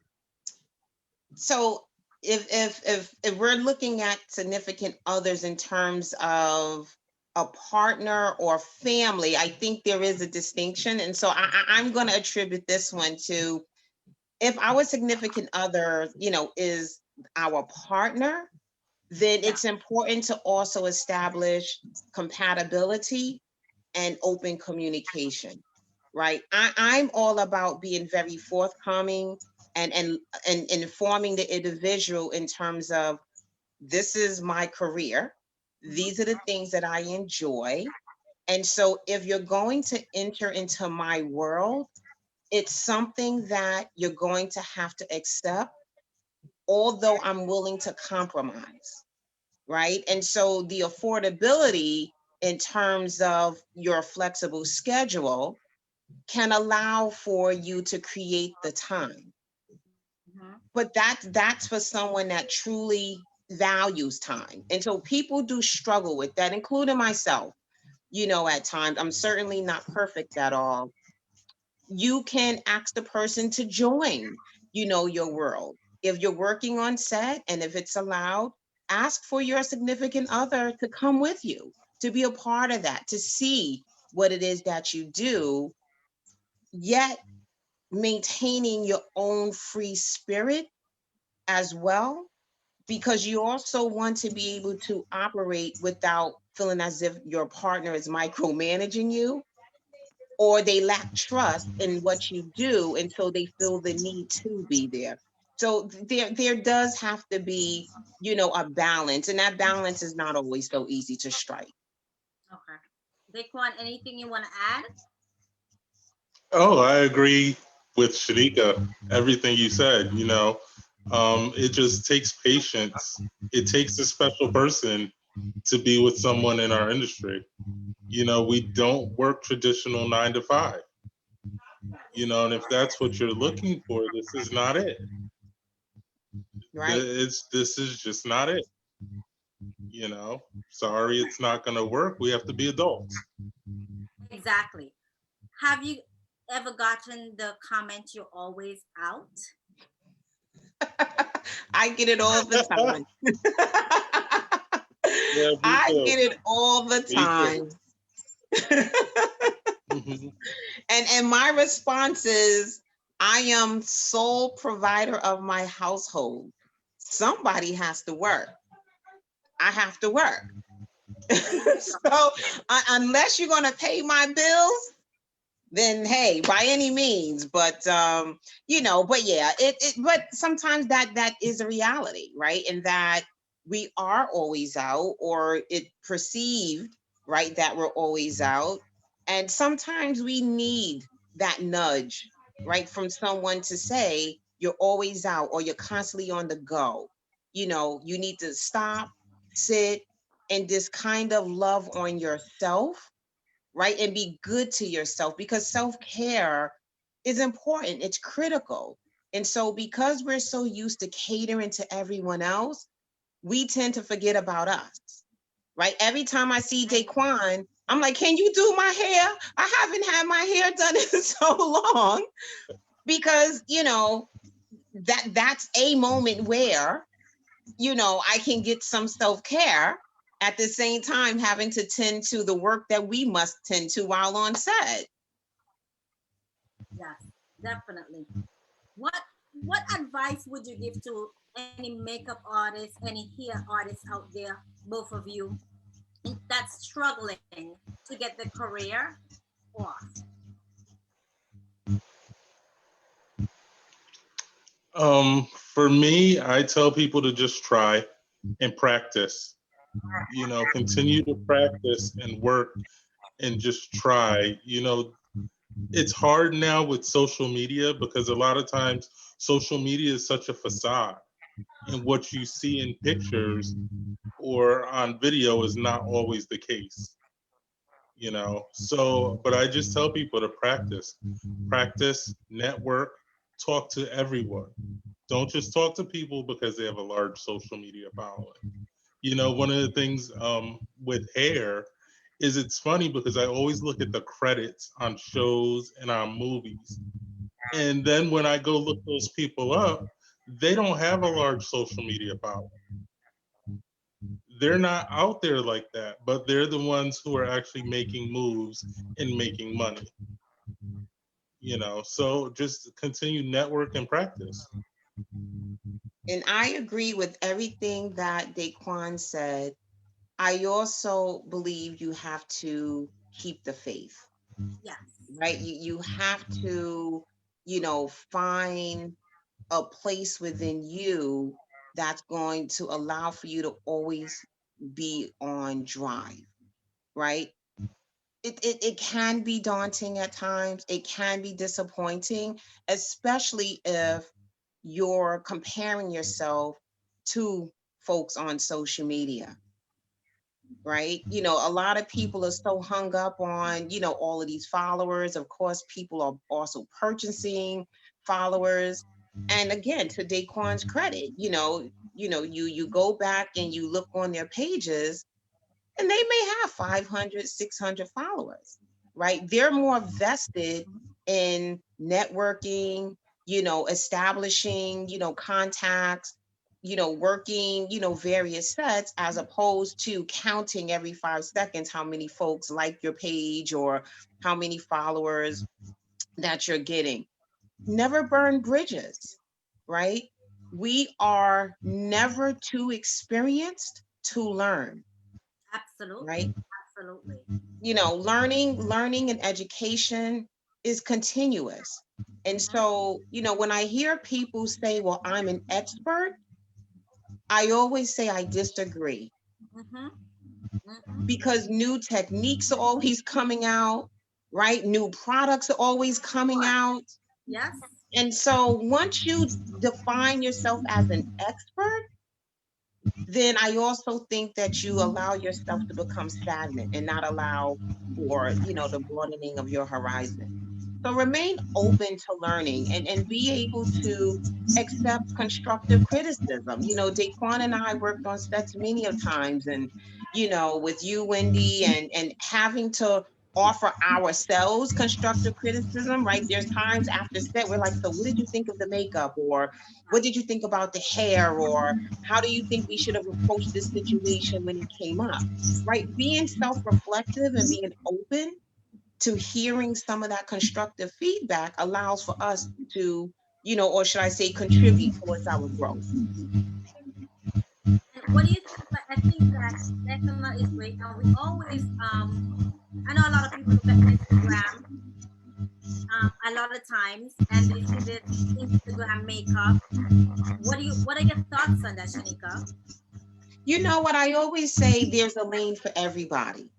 So if we're looking at significant others in terms of a partner or family, I think there is a distinction. And so I'm going to attribute this one to, if our significant other, you know, is our partner, then it's important to also establish compatibility and open communication, right? I'm all about being very forthcoming and informing the individual in terms of, this is my career, these are the things that I enjoy. And so if you're going to enter into my world, it's something that you're going to have to accept, although I'm willing to compromise, right? And so the affordability in terms of your flexible schedule can allow for you to create the time. But that's for someone that truly values time. And so people do struggle with that, including myself. You know, at times, I'm certainly not perfect at all. You can ask the person to join, you know, your world. If you're working on set and if it's allowed, ask for your significant other to come with you, to be a part of that, to see what it is that you do, yet maintaining your own free spirit as well, because you also want to be able to operate without feeling as if your partner is micromanaging you, or they lack trust in what you do, and so they feel the need to be there. So there does have to be, you know, a balance, and that balance is not always so easy to strike. Okay. Dequan, anything you want to add? Oh, I agree with Shanika, everything you said. You know, it just takes patience. It takes a special person to be with someone in our industry. You know, we don't work traditional 9 to 5. You know, and if that's what you're looking for, this is not it. Right. This is just not it. You know, sorry, it's not going to work. We have to be adults. Exactly. Have you ever gotten the comment, "You're always out"? I get it all the time. Yeah, me I too. get it all the Me time. too. And my response is, I am sole provider of my household. Somebody has to work. I have to work. So unless you're going to pay my bills, then hey, by any means. But you know, but yeah, but sometimes that is a reality, right? And that we are always out, or it perceived, right, that we're always out. And sometimes we need that nudge, right, from someone to say, you're always out, or you're constantly on the go. You know, you need to stop, sit, and just kind of love on yourself, right? And be good to yourself, because self-care is important. It's critical. And so because we're so used to catering to everyone else, we tend to forget about us, right? Every time I see Dequan, I'm like, can you do my hair? I haven't had my hair done in so long, because, you know, that's a moment where, you know, I can get some self-care at the same time having to tend to the work that we must tend to while on set. Yes, definitely. What advice would you give to any makeup artists, any hair artists out there, both of you, that's struggling to get their career off? For me, I tell people to just try and practice. You know, continue to practice and work and just try. You know, it's hard now with social media, because a lot of times social media is such a facade, and what you see in pictures or on video is not always the case, you know? So, but I just tell people to practice, network, talk to everyone. Don't just talk to people because they have a large social media following. You know, one of the things with hair is it's funny because I always look at the credits on shows and on movies. And then when I go look those people up, they don't have a large social media following. They're not out there like that, but they're the ones who are actually making moves and making money. You know, so just continue network and practice. And I agree with everything that Dequan said. I also believe you have to keep the faith, Yes. right? You have to, find a place within you that's going to allow for you to always be on drive, right? It can be daunting at times. It can be disappointing, especially if you're comparing yourself to folks on social media, right? A lot of people are so hung up on, all of these followers. Of course, people are also purchasing followers. And again, to Daquan's credit, you go back and you look on their pages and they may have 500, 600 followers, right? They're more vested in networking, establishing, contacts, working, various sets, as opposed to counting every 5 seconds how many folks like your page or how many followers that you're getting. Never burn bridges, right? We are never too experienced to learn, Absolutely. right? Absolutely. Learning and education is continuous. And Mhm. so, when I hear people say, well, I'm an expert, I always say I disagree, Mhm. Mhm. because new techniques are always coming out, right? New products are always coming Sure. out. Yes. And so once you define yourself as an expert, then I also think that you allow yourself to become stagnant and not allow for, the broadening of your horizon. So remain open to learning, and be able to accept constructive criticism. Daquan and I worked on sets many of times, and with you, Wendy, and having to offer ourselves constructive criticism, right? There's times after set we're like, so what did you think of the makeup? Or what did you think about the hair? Or how do you think we should have approached this situation when it came up? Right? Being self-reflective and being open to hearing some of that constructive feedback allows for us to, or should I say, contribute towards our growth. And what do you think? I think that definitely is great. And we always, I know a lot of people look at Instagram a lot of times, and they see this Instagram makeup. What are your thoughts on that, Shanika? You know what I always say, there's a lane for everybody.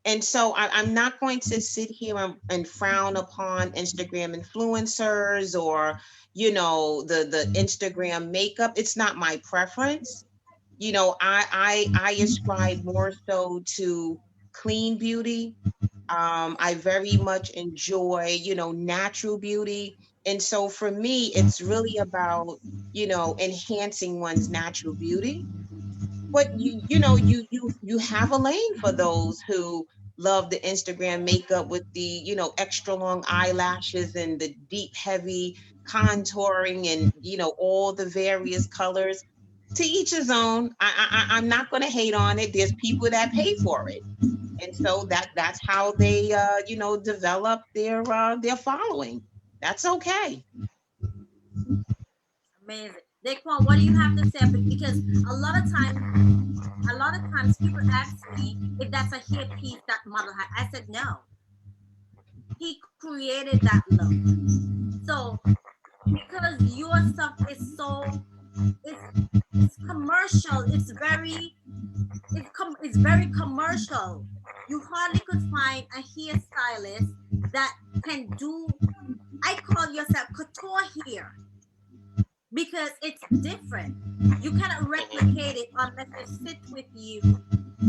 And so I'm not going to sit here and frown upon Instagram influencers or, the Instagram makeup. It's not my preference. I ascribe more so to clean beauty. I very much enjoy, natural beauty. And so for me, it's really about, enhancing one's natural beauty. But you have a lane for those who love the Instagram makeup with the, extra long eyelashes and the deep, heavy contouring and, all the various colors. To each his own. I'm not going to hate on it. There's people that pay for it, and so that's how they develop their following. That's okay. Amazing. Daquan, what do you have to say? Because a lot of times, people ask me if that's a hair piece that model had. I said no. He created that look. So because your stuff is so, it's it's commercial. It's very commercial. You hardly could find a hairstylist that can do. I call yourself couture hair. because it's different. You cannot replicate it unless they sit with you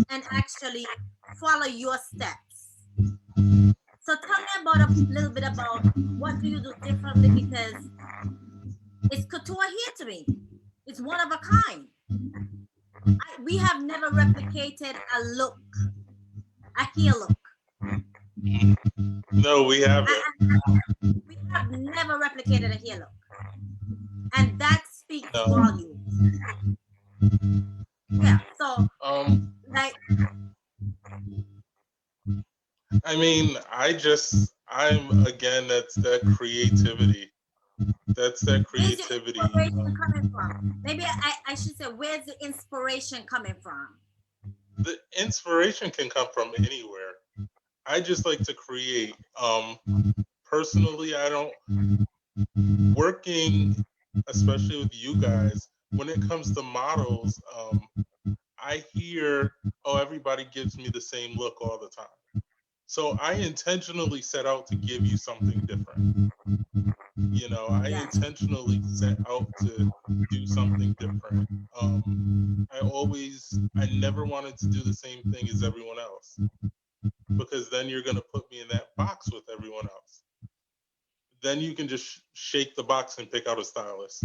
and actually follow your steps. So tell me about a little bit about what do you do differently, because it's couture hair to me. It's one of a kind. We have never replicated a look, a hair look. No, we haven't. We have never replicated a hair look. And that speaks volumes. Yeah, so like, I mean, I'm again, that's that creativity. That's that where's your creativity. inspiration coming from? Maybe I should say, where's the inspiration coming from? The inspiration can come from anywhere. I just like to create. Personally, I don't working, especially with you guys, when it comes to models, I hear, oh, everybody gives me the same look all the time. So I intentionally set out to give you something different. You know, I intentionally set out to do something different. I never wanted to do the same thing as everyone else, because then you're going to put me in that box with everyone else. Then you can just shake the box and pick out a stylist.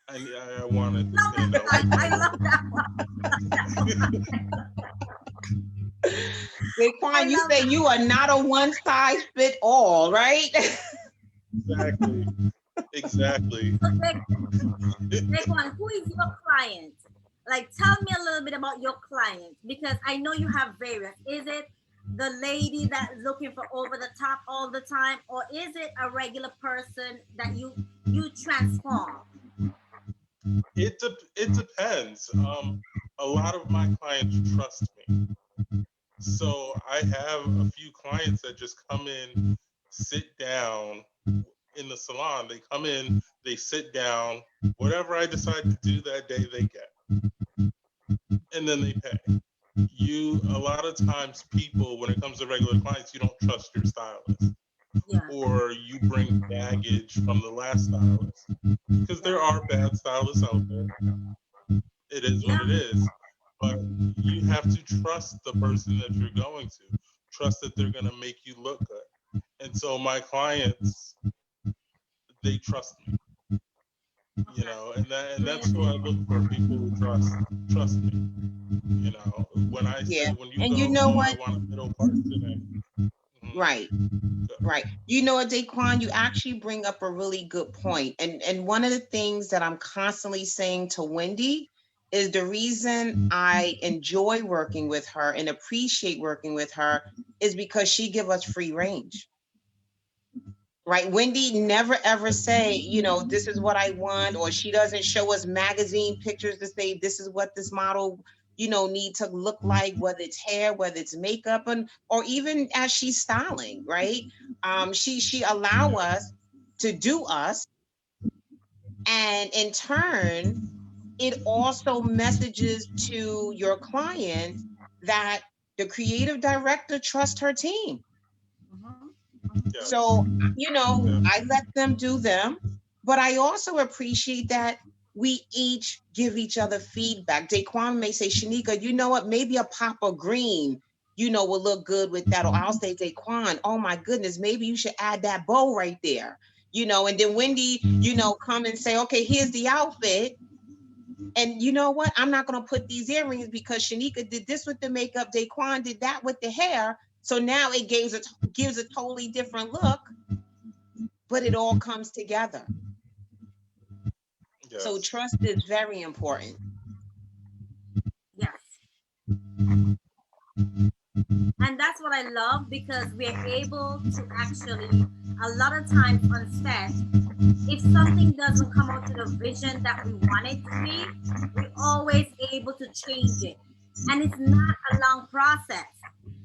I wanted to stand out. I love that one. Dequan, you say you are not a one size fit all, right? Exactly. Exactly. Dequan, who is your client? Like, tell me a little bit about your client, because I know you have various. Is it the lady that's looking for over the top all the time, or is it a regular person that you transform? It depends. A lot of my clients trust me. So I have a few clients that just come in, sit down in the salon. They come in, they sit down, whatever I decide to do that day, they get. And then they pay. A lot of times people, when it comes to regular clients, you don't trust your stylist. Yeah. Or you bring baggage from the last stylist. Because there are bad stylists out there. It is what it is. But you have to trust the person that you're going to. Trust that they're going to make you look good. And so my clients, they trust me. You know, and that's who I look for, people who trust me. You know, when I say, when you and go, you know what? I want a middle part today. Right. Right. You know what, Dequan, you actually bring up a really good point. And one of the things that I'm constantly saying to Wendy is the reason I enjoy working with her and appreciate working with her is because she give us free range. Right. Wendy never ever say, you know, this is what I want, or she doesn't show us magazine pictures to say this is what this model, you know, need to look like, whether it's hair, whether it's makeup, and or even as she's styling, right? She allow us to do us, and in turn, it also messages to your client that the creative director trusts her team. So, you know, I let them do them, but I also appreciate that we each give each other feedback. Dequan may say, Shanika, you know what, maybe a pop of green, you know, will look good with that. Or I'll say, Dequan, oh my goodness, maybe you should add that bow right there. You know, and then Wendy, you know, come and say, okay, here's the outfit. And you know what? I'm not going to put these earrings because Shanika did this with the makeup. Dequan did that with the hair. So now it gives a totally different look, but it all comes together. Yes. So trust is very important. Yes. And that's what I love, because we're able to actually, a lot of times on set, if something doesn't come out to the vision that we want it to be, we're always able to change it. And it's not a long process.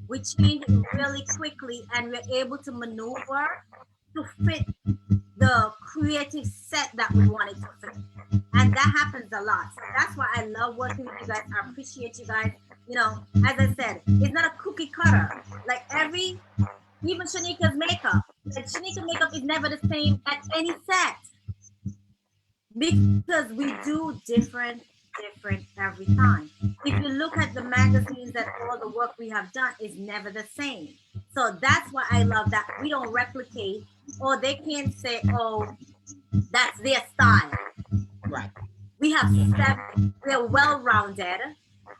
We change it really quickly, and we're able to maneuver to fit the creative set that we want it to fit. And that happens a lot. So that's why I love working with you guys. I appreciate you guys. You know, as I said, it's not a cookie cutter. Like even Shanika's makeup. Like Shanika's makeup is never the same at any set. because we do different every time. If you look at the magazines and all the work we have done is never the same. So that's why I love that we don't replicate, or they can't say, oh, that's their style. Right. We have we're well-rounded,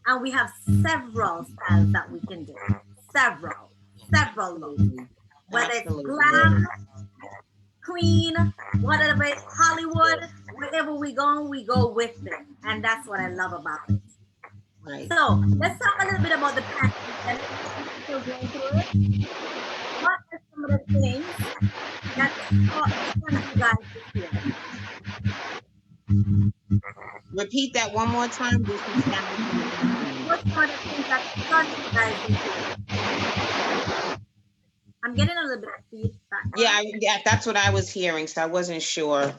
and we have several styles that we can do. Several looks. Whether it's glam, queen, whatever, Hollywood, wherever we go with them. And that's what I love about it. Right. So let's talk a little bit about the pandemic. Still going through it. What are some of the things that stunned you guys this year? Repeat that one more time. What's some of the things that stunned you guys this year? I'm getting a little bit of feedback. Yeah, that's what I was hearing, so I wasn't sure.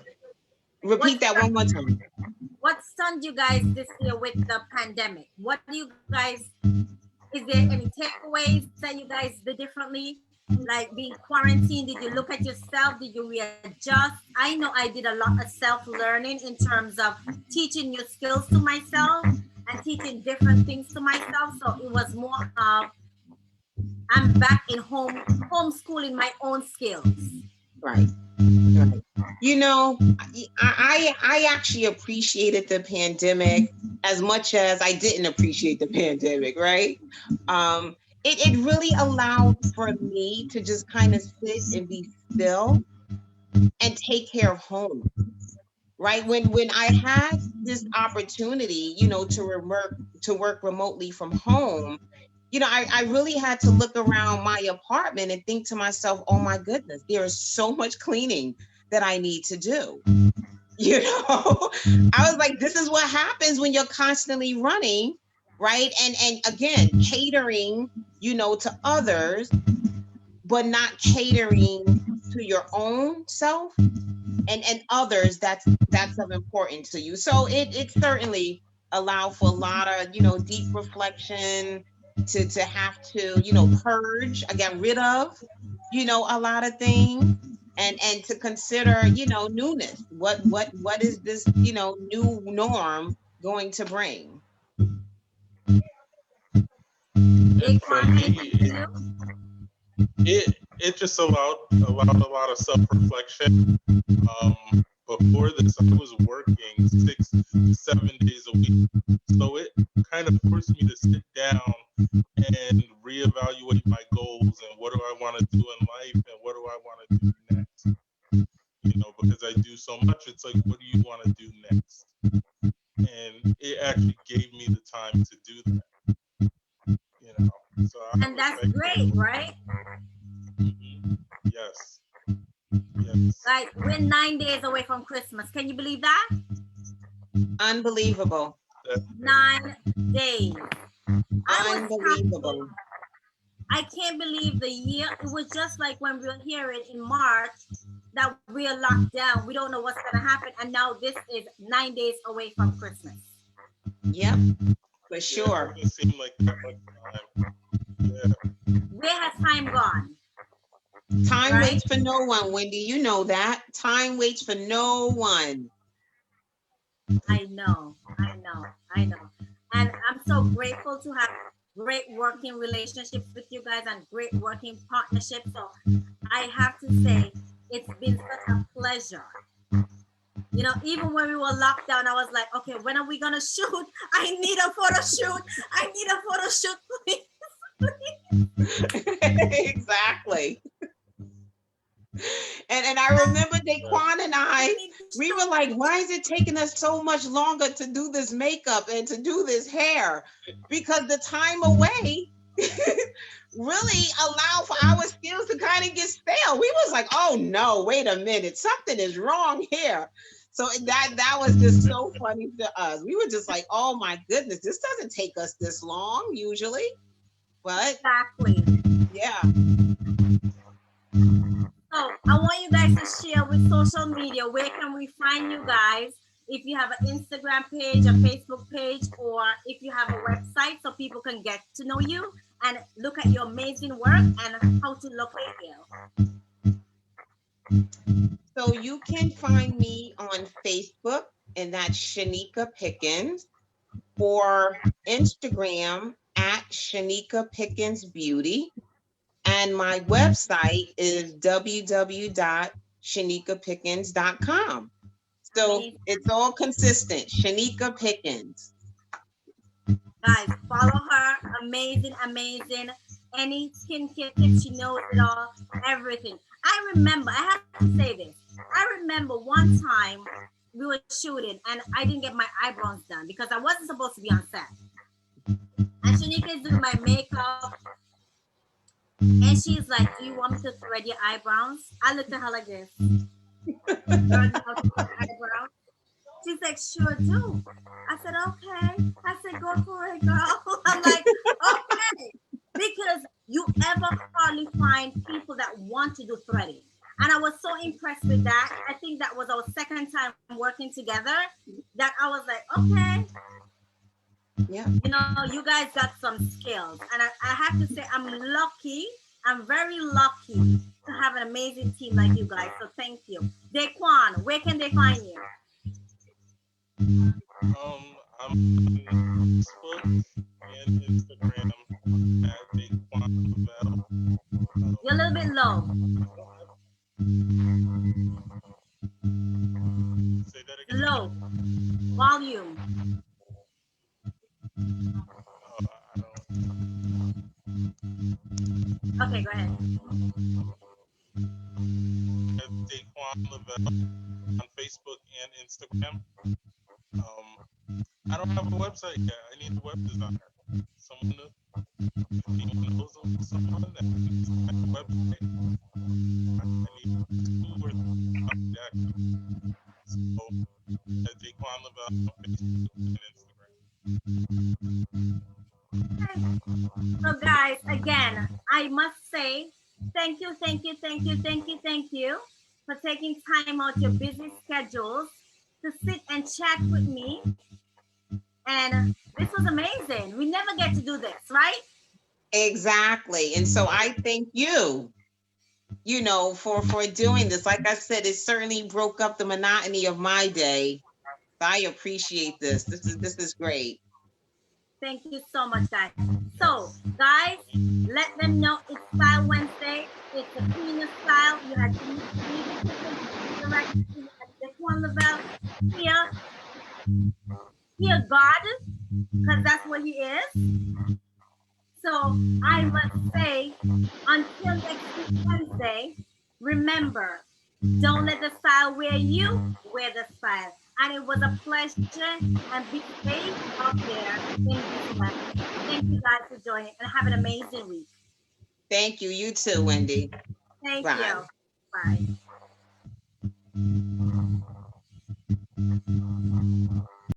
Repeat that one more time. What stunned you guys this year with the pandemic? What do you guys, is there any takeaways that you guys did differently? Like being quarantined, did you look at yourself? Did you readjust? I know I did a lot of self-learning in terms of teaching new skills to myself and teaching different things to myself. So it was more of, I'm back in homeschooling my own skills. Right. Right. You know, I actually appreciated the pandemic as much as I didn't appreciate the pandemic, right? It really allowed for me to just kind of sit and be still and take care of home. Right. When I had this opportunity, you know, to work remotely from home, you know, I really had to look around my apartment and think to myself, oh my goodness, there is so much cleaning that I need to do. You know, I was like, this is what happens when you're constantly running, right? And again, catering, you know, to others, but not catering to your own self and others that's of importance to you. So it certainly allowed for a lot of, you know, deep reflection, to have to, you know, purge, I got rid of, you know, a lot of things, and to consider, you know, newness. What is this, you know, new norm going to bring? And for me, it just allowed a lot of self-reflection. Before this, I was working 6 to 7 days a week, so it kind of forced me to sit down and reevaluate my goals and what do I want to do in life and what do I want to do next. You know, because I do so much, it's like, what do you want to do next? And it actually gave me the time to do that. You know, so and that's great, right? Mm-hmm. Yes. Yes. Like we're 9 days away from Christmas. Can you believe that? Unbelievable. 9 days. Unbelievable. I can't believe the year. It was just like when we were hearing in March that we are locked down. We don't know what's going to happen. And now this is 9 days away from Christmas. Yep, for sure. It doesn't seem like that much time. Yeah. Where has time gone? Time waits for no one, Wendy. You know that. Time waits for no one. I know. And I'm so grateful to have great working relationships with you guys and great working partnerships. So I have to say, it's been such a pleasure. You know, even when we were locked down, I was like, okay, when are we going to shoot? I need a photo shoot, please. Exactly. And I remember Dequan and we were like, why is it taking us so much longer to do this makeup and to do this hair? Because the time away really allowed for our skills to kind of get stale. We was like, oh no, wait a minute, something is wrong here. So that was just so funny to us. We were just like, oh my goodness, this doesn't take us this long usually. But exactly. Yeah. So I want you guys to share with social media. Where can we find you guys? If you have an Instagram page, a Facebook page, or if you have a website so people can get to know you and look at your amazing work and how to locate you. So you can find me on Facebook, and that's Shanika Pickens, or Instagram at Shanika Pickens Beauty. And my website is www.shanikapickens.com. So Amazing. it's all consistent. Shanika Pickens. Guys, follow her. Amazing, amazing. Any skincare tips, she knows it all. Everything. I remember, I have to say this. I remember one time we were shooting and I didn't get my eyebrows done because I wasn't supposed to be on set. And Shanika is doing my makeup. And she's like, "Do you want me to thread your eyebrows?" I looked at her like this. Eyebrows. She's like, "Sure do." I said, "Okay." I said, "Go for it, girl." I'm like, "Okay." Because you ever hardly find people that want to do threading. And I was so impressed with that. I think that was our second time working together that I was like, okay, Yeah. you know, you guys got some skills. And I have to say, I'm lucky. I'm very lucky to have an amazing team like you guys. So thank you. Dequan, where can they find you? I'm on Facebook and Instagram at Dequan Lavell. You're a little bit low. Say that again. Low. Volume. Okay, go ahead. At Dequan Lavell on Facebook and Instagram. I don't have a website yet. I need a web designer. Someone to, if anyone knows of someone that needs a website, I need 2 or 3 actually. So at Dequan Lavell on Facebook and Instagram. So guys, again, I must say thank you, thank you, thank you, thank you, thank you for taking time out your busy schedules to sit and chat with me. And this was amazing. We never get to do this, right? Exactly. And so I thank you, you know, for doing this. Like I said, it certainly broke up the monotony of my day. I appreciate this. This is great. Thank you so much, guys. So, guys, let them know it's Style Wednesday. It's a cleaner style. You had to Dequan Lavell here, God, because that's what he is. So I must say, until next week Wednesday, remember, don't let the style wear you, wear the style. And it was a pleasure, and be safe out there in this weather. Thank you guys for joining, and have an amazing week. Thank you. You too, Wendy. Thank Bye. you. Bye.